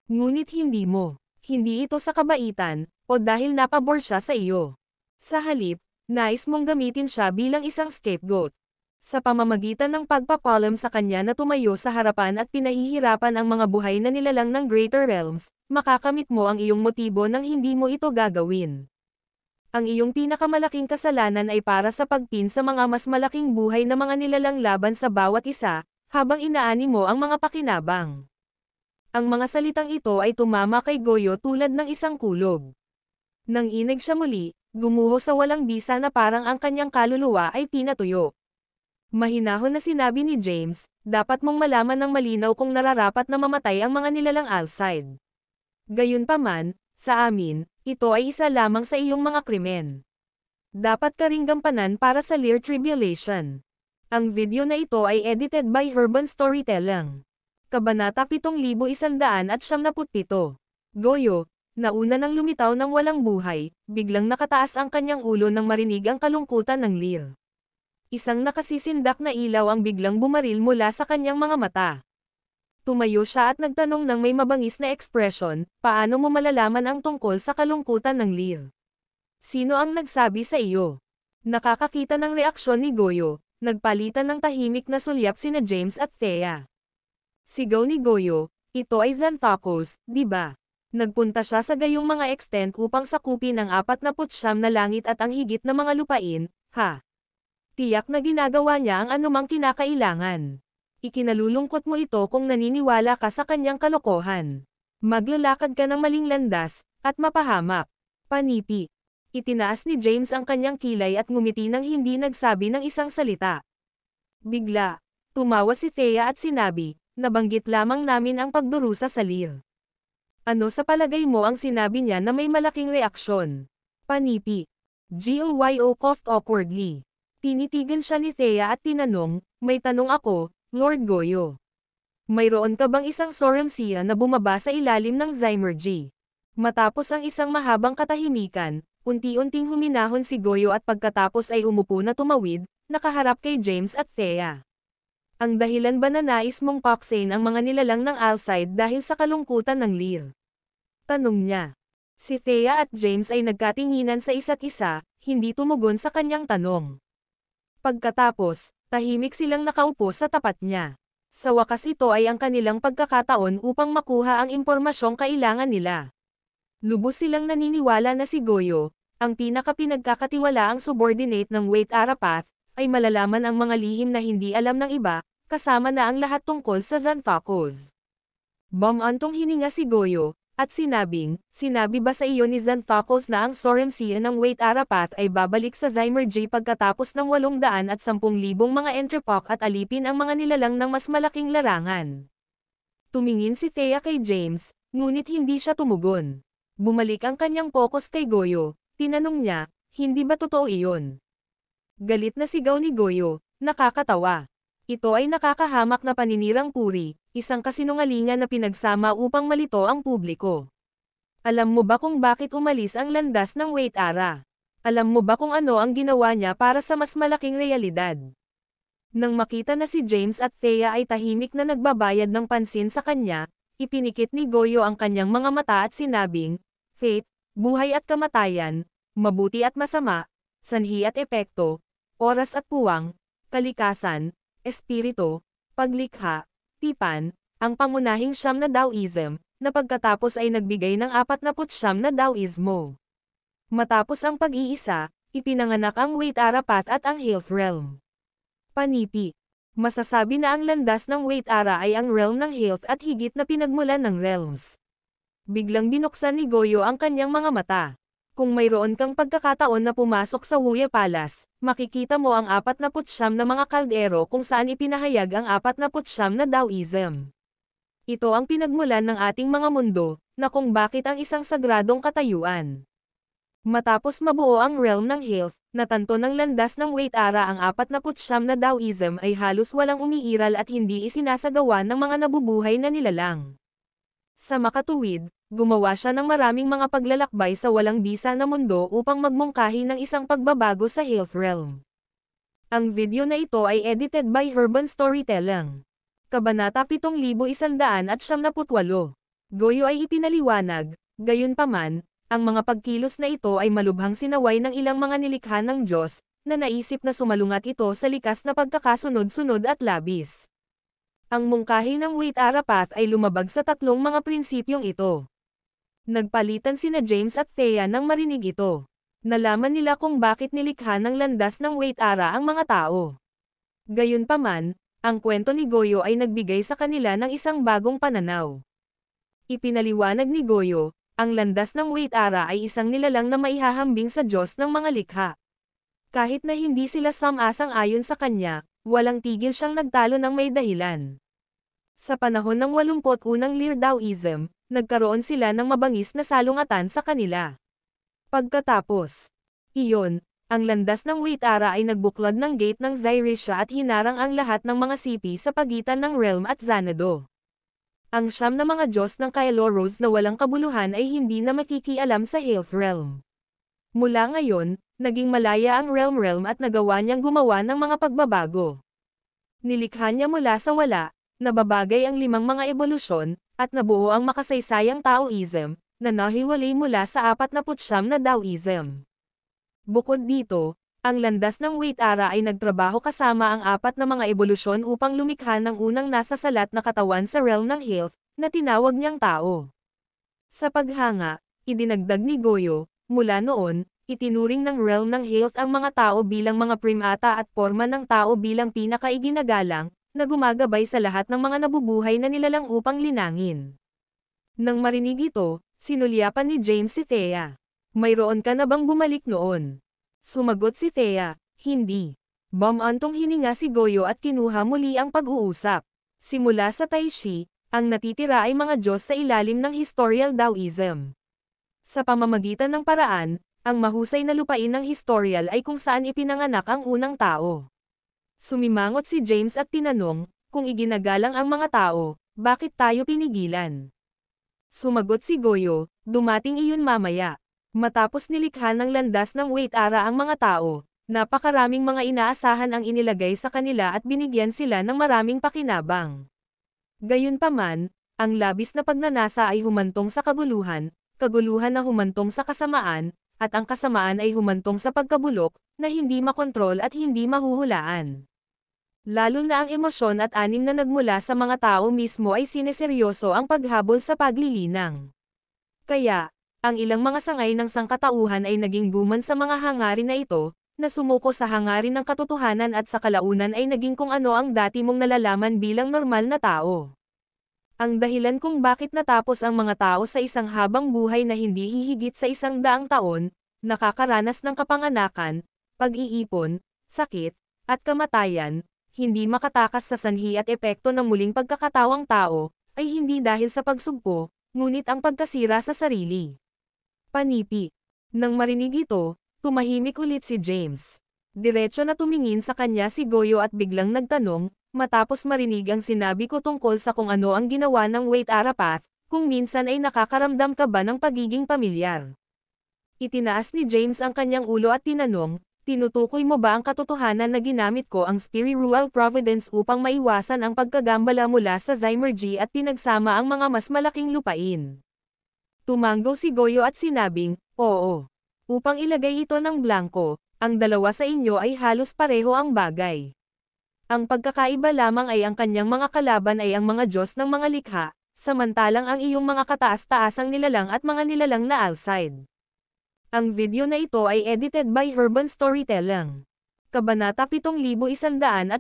B: Ngunit hindi mo. Hindi ito sa kabaitan, o dahil napabor siya sa iyo. Sa halip, nais mong gamitin siya bilang isang scapegoat. Sa pamamagitan ng pagpapalam sa kanya na tumayo sa harapan at pinahihirapan ang mga buhay na nilalang ng Greater Realms, makakamit mo ang iyong motibo nang hindi mo ito gagawin. Ang iyong pinakamalaking kasalanan ay para sa pagpin sa mga mas malaking buhay na mga nilalang laban sa bawat isa, habang inaani mo ang mga pakinabang. Ang mga salitang ito ay tumama kay Goyo tulad ng isang kulog. Nang ineg siya muli, gumuho sa walang bisa na parang ang kanyang kaluluwa ay pinatuyo. Mahinahon na sinabi ni James, dapat mong malaman ng malinaw kung nararapat na mamatay ang mga nilalang Alcide. Gayunpaman, sa amin, ito ay isa lamang sa iyong mga krimen. Dapat ka ring gampanan para sa Lear Tribulation. Ang video na ito ay edited by Urban Storytelling. Kabanata 7177. Goyo, nauna nang lumitaw ng walang buhay, biglang nakataas ang kanyang ulo nang marinig ang kalungkutan ng Lear. Isang nakasisindak na ilaw ang biglang bumaril mula sa kanyang mga mata. Tumayo siya at nagtanong ng may mabangis na ekspresyon, paano mo malalaman ang tungkol sa kalungkutan ng Lear? Sino ang nagsabi sa iyo? Nakakakita ng reaksyon ni Goyo, nagpalitan ng tahimik na sulyap sina James at Thea. Sigaw ni Goyo, ito ay Xanthocos, di ba? Nagpunta siya sa gayong mga extent upang sakupin ang 49 na langit at ang higit na mga lupain, ha? Tiyak na ginagawa niya ang anumang kinakailangan. Ikinalulungkot mo ito kung naniniwala ka sa kanyang kalokohan. Maglalakad ka ng maling landas, at mapahamak. Panipi. Itinaas ni James ang kanyang kilay at ngumiti nang hindi nagsabi ng isang salita. Bigla, tumawa si Thea at sinabi, nabanggit lamang namin ang pagdurusa sa Lear. Ano sa palagay mo ang sinabi niya na may malaking reaksyon? Panipi. Goyo coughed awkwardly. Tinitigan siya ni Thea at tinanong, may tanong ako, Lord Goyo. Mayroon ka bang isang Sorumsia na bumaba sa ilalim ng Zymergy? Matapos ang isang mahabang katahimikan, unti-unting huminahon si Goyo at pagkatapos ay umupo na tumawid, nakaharap kay James at Thea. Ang dahilan ba na nais mong paksain ang mga nilalang ng Alcide dahil sa kalungkutan ng Lear? Tanong niya. Si Thea at James ay nagkatinginan sa isa't isa, hindi tumugon sa kanyang tanong. Pagkatapos, tahimik silang nakaupo sa tapat niya. Sa wakas ito ay ang kanilang pagkakataon upang makuha ang impormasyong kailangan nila. Lubos silang naniniwala na si Goyo, ang pinakapinagkakatiwalaang subordinate ng Wait Arapath, ay malalaman ang mga lihim na hindi alam ng iba, kasama na ang lahat tungkol sa Xanthocos. Bumantong hininga si Goyo, at sinabi ba sa iyo ni Xanthocos na ang Sorumsia ng Wait Arapath ay babalik sa Zymergy pagkatapos ng 810,000 mga entrepok at alipin ang mga nilalang ng mas malaking larangan? Tumingin si Thea kay James, ngunit hindi siya tumugon. Bumalik ang kanyang focus kay Goyo, tinanong niya, hindi ba totoo iyon? Galit na sigaw ni Goyo, nakakatawa. Ito ay nakakahamak na paninirang puri, isang kasinungalingan na pinagsama upang malito ang publiko. Alam mo ba kung bakit umalis ang landas ng Wait Ara? Alam mo ba kung ano ang ginawa niya para sa mas malaking realidad? Nang makita na si James at Thea ay tahimik na nagbabayad ng pansin sa kanya, ipinikit ni Goyo ang kanyang mga mata at sinabing, Fate, buhay at kamatayan, mabuti at masama, sanhi at epekto, oras at puwang, kalikasan, espiritu, paglikha, tipan, ang pangunahing siyam na Taoism, na pagkatapos ay nagbigay ng 49 na Taoismo. Matapos ang pag-iisa, ipinanganak ang Wait Arapath at ang Health Realm. Panipi. Masasabi na ang landas ng Wait Ara ay ang realm ng health at higit na pinagmulan ng realms. Biglang binuksan ni Goyo ang kanyang mga mata. Kung mayroon kang pagkakataon na pumasok sa Huya Palace, makikita mo ang 49 na mga kaldero kung saan ipinahayag ang 49 na Taoism. Ito ang pinagmulan ng ating mga mundo, na kung bakit ang isang sagradong katayuan. Matapos mabuo ang realm ng health, natanto ng landas ng Wait Ara ang 49 na Taoism ay halos walang umiiral at hindi isinasagawa ng mga nabubuhay na nilalang. Sa makatuwid, gumawa siya ng maraming mga paglalakbay sa walang bisa na mundo upang magmungkahi ng isang pagbabago sa health realm. Ang video na ito ay edited by Urban Storytelling. Kabanata 7178. Goyo ay ipinaliwanag, gayunpaman, ang mga pagkilos na ito ay malubhang sinaway ng ilang mga nilikha ng Diyos, na naisip na sumalungat ito sa likas na pagkakasunod-sunod at labis. Ang mungkahi ng Wait Arapath ay lumabag sa tatlong mga prinsipyong ito. Nagpalitan sina James at Thea nang marinig ito. Nalaman nila kung bakit nilikha ng landas ng Wait Ara ang mga tao. Gayunpaman, ang kwento ni Goyo ay nagbigay sa kanila ng isang bagong pananaw. Ipinaliwanag ni Goyo, ang landas ng Wait Ara ay isang nilalang na maihahambing sa Diyos ng mga likha. Kahit na hindi sila sam-asang ayon sa kanya, Walang tigil siyang nagtalo ng may dahilan. Sa panahon ng 81 Lear Daoism, nagkaroon sila ng mabangis na salungatan sa kanila. Pagkatapos iyon, ang landas ng Wait Ara ay nagbuklod ng gate ng Zyrisha at hinarang ang lahat ng mga sipi sa pagitan ng Realm at Xanadu. Ang siyam na mga Diyos ng Kailoros na walang kabuluhan ay hindi na makikialam sa Health Realm. Mula ngayon, naging malaya ang Realm at nagawa niyang gumawa ng mga pagbabago. Nilikha niya mula sa wala, nababagay ang 5 mga ebolusyon, at nabuo ang makasaysayang Taoism, na nahiwalay mula sa 49 na Daoism. Bukod dito, ang landas ng Wait Ara ay nagtrabaho kasama ang 4 na mga ebolusyon upang lumikha ng unang nasa salat na katawan sa realm ng Health, na tinawag niyang tao. Sa paghanga, idinagdag ni Goyo, mula noon, itinuring ng realm ng Health ang mga tao bilang mga primata at forma ng tao bilang pinakaiginagalang, na gumagabay sa lahat ng mga nabubuhay na nilalang upang linangin. Nang marinig ito, sinulyapan ni James si Thea. Mayroon ka na bang bumalik noon? Sumagot si Thea, hindi. Bumantong hininga si Goyo at kinuha muli ang pag-uusap. Simula sa Taishi, ang natitira ay mga Diyos sa ilalim ng Historical Daoism. Sa pamamagitan ng paraan, ang mahusay na lupain ng Historical ay kung saan ipinanganak ang unang tao. Sumimangot si James at tinanong, kung iginagalang ang mga tao, bakit tayo pinigilan? Sumagot si Goyo, dumating iyon mamaya. Matapos nilikha ng landas ng Wait Ara ang mga tao, napakaraming mga inaasahan ang inilagay sa kanila at binigyan sila ng maraming pakinabang. Gayunpaman, ang labis na pagnanasa ay humantong sa kaguluhan, kaguluhan na humantong sa kasamaan, at ang kasamaan ay humantong sa pagkabulok, na hindi makontrol at hindi mahuhulaan. Lalo na ang emosyon at anim na nagmula sa mga tao mismo ay sineseryoso ang paghabol sa paglilinang. Kaya, ang ilang mga sangay ng sangkatauhan ay naging guman sa mga hangarin na ito, na sumuko sa hangarin ng katotohanan at sa kalaunan ay naging kung ano ang dati mong nalalaman bilang normal na tao. Ang dahilan kung bakit natapos ang mga tao sa isang habang buhay na hindi hihigit sa 100 taon, nakakaranas ng kapanganakan, pag-iipon, sakit, at kamatayan, hindi makatakas sa sanhi at epekto ng muling pagkakatawang tao, ay hindi dahil sa pagsugpo, ngunit ang pagkasira sa sarili. Panipi. Nang marinig ito, tumahimik ulit si James. Diretso na tumingin sa kanya si Goyo at biglang nagtanong, matapos marinig ang sinabi ko tungkol sa kung ano ang ginawa ng Wait Ara Path, kung minsan ay nakakaramdam ka ba ng pagiging pamilyar. Itinaas ni James ang kanyang ulo at tinanong, tinutukoy mo ba ang katotohanan na ginamit ko ang spiritual providence upang maiwasan ang pagkagambala mula sa Zymergy at pinagsama ang mga mas malaking lupain? Tumanggo si Goyo at sinabing, oo. Upang ilagay ito ng blanko, ang dalawa sa inyo ay halos pareho ang bagay. Ang pagkakaiba lamang ay ang kanyang mga kalaban ay ang mga Diyos ng mga likha, samantalang ang iyong mga kataas-taasang nilalang at mga nilalang na outside. Ang video na ito ay edited by Herban Storytelling. Kabanata 7199.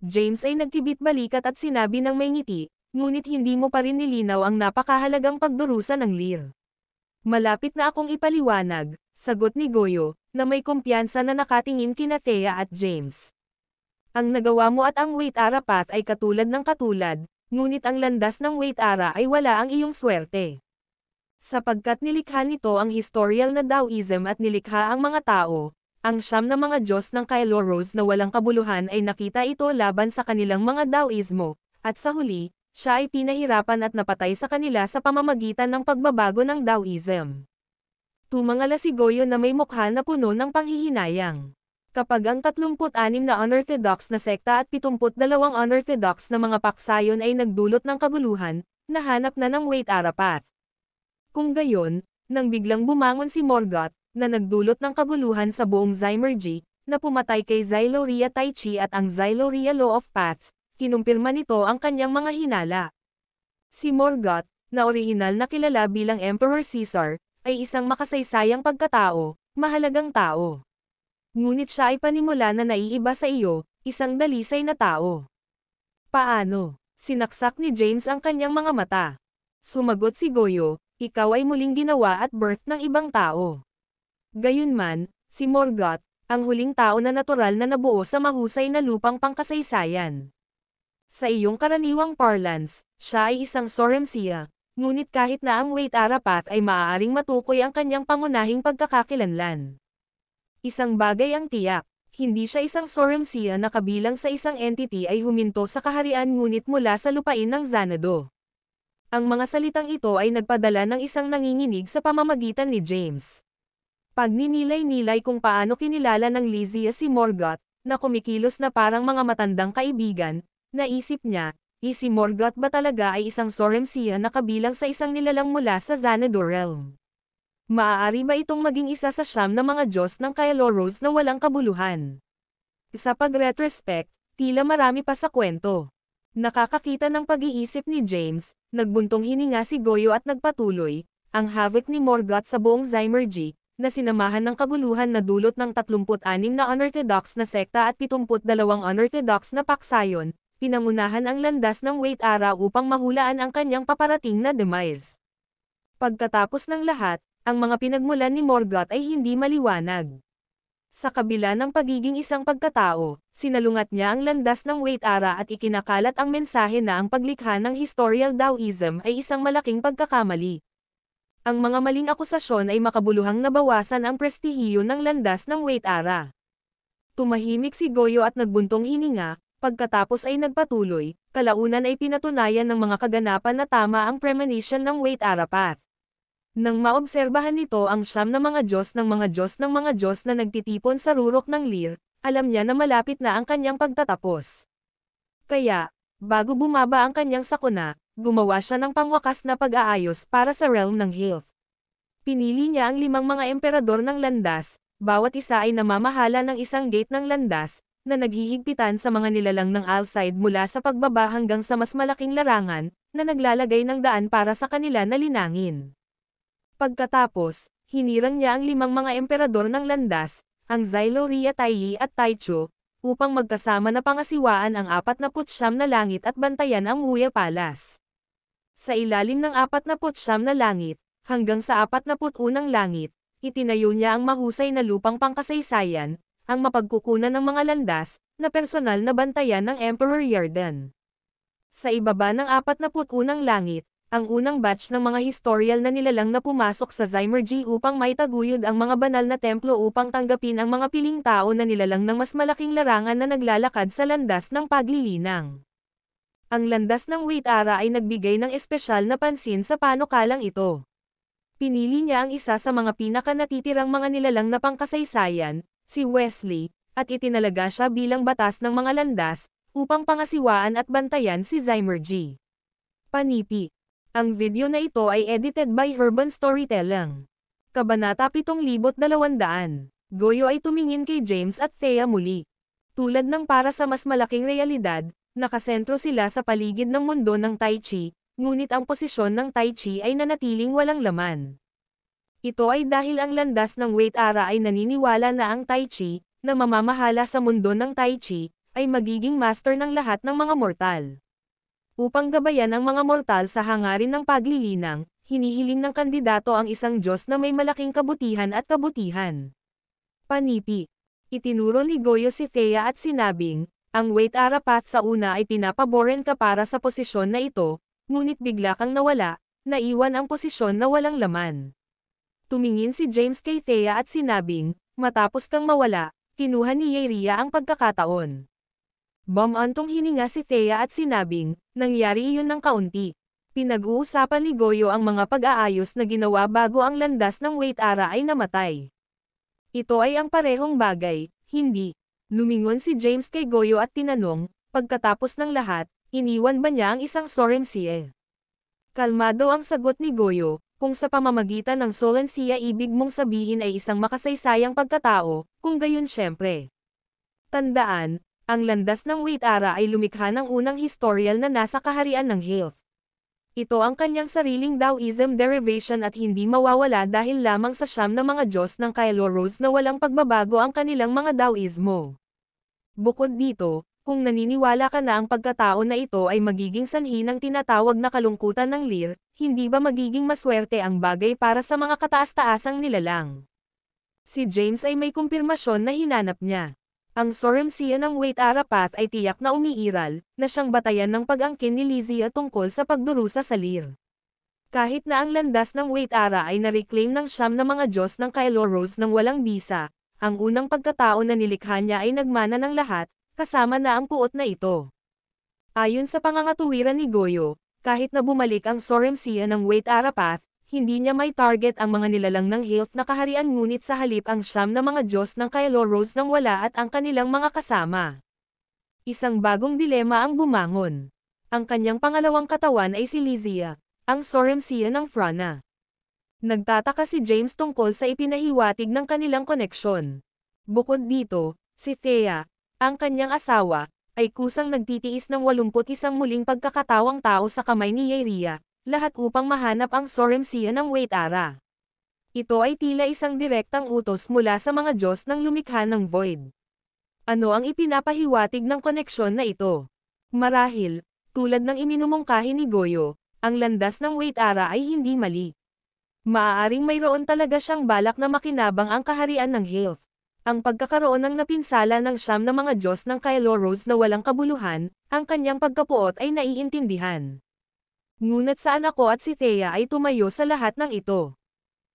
B: James ay nagkibit balikat at sinabi ng may ngiti, ngunit hindi mo pa rin nilinaw ang napakahalagang pagdurusa ng Lear. Malapit na akong ipaliwanag, sagot ni Goyo, na may kumpiyansa na nakatingin kina Thea at James. Ang nagawa mo at ang Wait Ara Path ay katulad ng katulad, ngunit ang landas ng Wait Ara ay wala ang iyong swerte. Sapagkat nilikha nito ang historical na Daoism at nilikha ang mga tao, ang siyam na mga Diyos ng Kailoros na walang kabuluhan ay nakita ito laban sa kanilang mga Daoismo, at sa huli, siya ay pinahirapan at napatay sa kanila sa pamamagitan ng pagbabago ng Daoism. Tumangala si Goyo na may mukha na puno ng panghihinayang. Kapag ang 36 na unorthodox na sekta at 72 unorthodox na mga paksayon ay nagdulot ng kaguluhan, nahanap na ng Wait Ara Path. Kung gayon, nang biglang bumangon si Morgoth, na nagdulot ng kaguluhan sa buong Zymergy, na pumatay kay Xyloria Taichi at ang Xyloria Law of Paths, kinumpirma nito ang kanyang mga hinala. Si Morgoth, na orihinal na kilala bilang Emperor Caesar, ay isang makasaysayang pagkatao, mahalagang tao. Ngunit siya ay panimula na naiiba sa iyo, isang dalisay na tao. Paano? Sinaksak ni James ang kanyang mga mata. Sumagot si Goyo, ikaw ay muling ginawa at birth ng ibang tao. Gayunman, si Morgoth, ang huling tao na natural na nabuo sa mahusay na lupang pangkasaysayan. Sa iyong karaniwang parlance, siya ay isang Soremsia, ngunit kahit na ang Wait Arapat ay maaaring matukoy ang kanyang pangunahing pagkakakilanlan. Isang bagay ang tiyak, hindi siya isang Soremsia na kabilang sa isang entity ay huminto sa kaharian ngunit mula sa lupain ng Xanadu. Ang mga salitang ito ay nagpadala ng isang nanginginig sa pamamagitan ni James. Pagninilay-nilay kung paano kinilala ng Lysia si Morgoth, na kumikilos na parang mga matandang kaibigan, naisip niya, si Morgoth ba talaga ay isang Soremsia na kabilang sa isang nilalang mula sa Xanadu realm? Maaari ba itong maging isa sa siyam na mga Diyos ng Kailoros na walang kabuluhan? Sa pag-retrospect, tila marami pa sa kwento. Nakakakita ng pag-iisip ni James, nagbuntong hininga si Goyo at nagpatuloy, ang havoc ni Morgoth sa buong Zymergy, na sinamahan ng kaguluhan na dulot ng 36 na unorthodox na sekta at 72 unorthodox na paksayon, pinangunahan ang landas ng Wait Ara upang mahulaan ang kanyang paparating na demise. Pagkatapos ng lahat, ang mga pinagmulan ni Morgoth ay hindi maliwanag. Sa kabila ng pagiging isang pagkatao, sinalungat niya ang landas ng Wait Ara at ikinakalat ang mensahe na ang paglikha ng historical Taoism ay isang malaking pagkakamali. Ang mga maling akusasyon ay makabuluhang nabawasan ang prestihiyo ng landas ng Wait Ara. Tumahimik si Goyo at nagbuntong hininga, pagkatapos ay nagpatuloy, kalaunan ay pinatunayan ng mga kaganapan na tama ang premonition ng Wait Arapat. Nang maobserbahan nito ang siyam na mga Diyos ng mga Diyos ng mga Diyos na nagtitipon sa rurok ng Lir, alam niya na malapit na ang kanyang pagtatapos. Kaya, bago bumaba ang kanyang sakuna, gumawa siya ng pangwakas na pag-aayos para sa realm ng Hilth. Pinili niya ang 5 mga emperador ng landas, bawat isa ay namamahala ng isang gate ng landas, na naghihigpitan sa mga nilalang ng Alcide mula sa pagbaba hanggang sa mas malaking larangan, na naglalagay ng daan para sa kanila na linangin. Pagkatapos, hinirang niya ang 5 mga emperador ng landas, ang Xyloria Taiyi at Taichu, upang magkasama na pangasiwaan ang 49 na langit at bantayan ang Wuya Palace. Sa ilalim ng 49 na langit, hanggang sa 41 langit, itinayo niya ang mahusay na lupang pangkasaysayan, ang mapagkukunan ng mga landas, na personal na bantayan ng Emperor Yarden. Sa ibaba ng 41 langit, ang unang batch ng mga historial na nilalang na pumasok sa Zymergy upang maitaguyod ang mga banal na templo upang tanggapin ang mga piling tao na nilalang ng mas malaking larangan na naglalakad sa landas ng paglilinang. Ang landas ng Wait Ara ay nagbigay ng espesyal na pansin sa panukalang ito. Pinili niya ang isa sa mga pinaka-natitirang mga nilalang na pangkasaysayan, si Wesley, at itinalaga siya bilang batas ng mga landas, upang pangasiwaan at bantayan si Zymergy. Panipi. Ang video na ito ay edited by Urban Storytelling. Kabanata 7200. Goyo ay tumingin kay James at Thea muli. Tulad ng para sa mas malaking realidad, nakasentro sila sa paligid ng mundo ng Tai Chi, ngunit ang posisyon ng Tai Chi ay nanatiling walang laman. Ito ay dahil ang landas ng Wait Ara ay naniniwala na ang Tai Chi, na mamamahala sa mundo ng Tai Chi, ay magiging master ng lahat ng mga mortal. Upang gabayan ang mga mortal sa hangarin ng paglilinang, hinihiling ng kandidato ang isang Diyos na may malaking kabutihan at kabutihan. Panipi. Itinuro ni Goyo si Thea at sinabing, ang Wait Arapat sa una ay pinapaboren ka para sa posisyon na ito, ngunit bigla kang nawala, naiwan ang posisyon na walang laman. Tumingin si James kay Thea at sinabing, matapos kang mawala, kinuha ni Yeria ang pagkakataon. Bumantong hininga si Thea at sinabing, nangyari iyon ng kaunti. Pinag-uusapan ni Goyo ang mga pag-aayos na ginawa bago ang landas ng Wait Ara ay namatay. Ito ay ang parehong bagay, hindi. Lumingon si James kay Goyo at tinanong, pagkatapos ng lahat, iniwan ba niya ang isang Soremsia? Kalmado ang sagot ni Goyo, kung sa pamamagitan ng Solensia ibig mong sabihin ay isang makasaysayang pagkatao, kung gayon syempre. Tandaan, ang landas ng Wait Ara ay lumikha ng unang historial na nasa kaharian ng Hilth. Ito ang kanyang sariling Taoism derivation at hindi mawawala dahil lamang sa siyam na mga Diyos ng Kailoros na walang pagbabago ang kanilang mga Taoismo. Bukod dito, kung naniniwala ka na ang pagkatao na ito ay magiging sanhi ng tinatawag na kalungkutan ng Lir, hindi ba magiging maswerte ang bagay para sa mga kataas-taasang nilalang? Si James ay may kumpirmasyon na hinanap niya. Ang Sorumsia ng Wait Arapath ay tiyak na umiiral, na siyang batayan ng pag-angkin ni Lysia tungkol sa pagdurusa sa Lear. Kahit na ang landas ng Wait Ara ay na-reclaim ng siyam na mga Diyos ng Kailoros nang walang bisa, ang unang pagkatao na nilikha niya ay nagmana ng lahat, kasama na ang puot na ito. Ayon sa pangangatuwiran ni Goyo, kahit na bumalik ang Sorumsia ng Wait Arapath, hindi niya may target ang mga nilalang ng Health na kaharian ngunit sa halip ang siyam na mga Diyos ng Kailoros nang wala at ang kanilang mga kasama. Isang bagong dilema ang bumangon. Ang kanyang pangalawang katawan ay si Lysia, ang Sorumsia ng Frana. Nagtataka si James tungkol sa ipinahiwatig ng kanilang koneksyon. Bukod dito, si Thea, ang kanyang asawa, ay kusang nagtitiis ng 81 muling pagkakatawang tao sa kamay ni Yaeria, lahat upang mahanap ang Sorumsia ng Wait Ara. Ito ay tila isang direktang utos mula sa mga Diyos ng lumikha ng Void. Ano ang ipinapahiwatig ng koneksyon na ito? Marahil, tulad ng iminumungkahi ni Goyo, ang landas ng Wait Ara ay hindi mali. Maaaring mayroon talaga siyang balak na makinabang ang kaharian ng Health. Ang pagkakaroon ng napinsala ng siyam na mga Diyos ng Kailoros na walang kabuluhan, ang kanyang pagkapuot ay naiintindihan. Ngunit sa anak ko at si Thea ay tumayo sa lahat ng ito.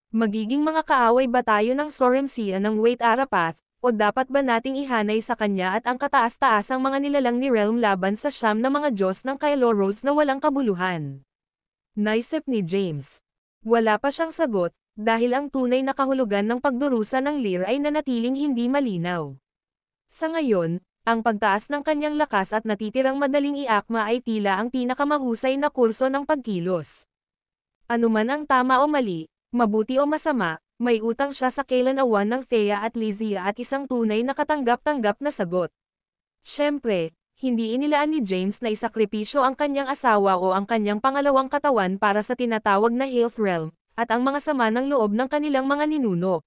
B: Magiging mga kaaway ba tayo ng Sorumsia ng Wait Arapath, o dapat ba nating ihanay sa kanya at ang kataas-taasang mga nilalang ni Realm laban sa siyam na mga Diyos ng Kailoros na walang kabuluhan? Naisip ni James. Wala pa siyang sagot, dahil ang tunay na kahulugan ng pagdurusa ng Lear ay nanatiling hindi malinaw. Sa ngayon, ang pagtaas ng kanyang lakas at natitirang madaling iakma ay tila ang pinakamahusay na kurso ng pagkilos. Anuman ang tama o mali, mabuti o masama, may utang siya sa kailanawan ng Thea at Lysia at isang tunay na katanggap-tanggap na sagot. Siyempre, hindi inilaan ni James na isakripisyo ang kanyang asawa o ang kanyang pangalawang katawan para sa tinatawag na Health Realm, at ang mga sama ng loob ng kanilang mga ninuno.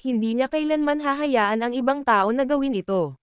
B: Hindi niya kailanman hahayaan ang ibang tao na gawin ito.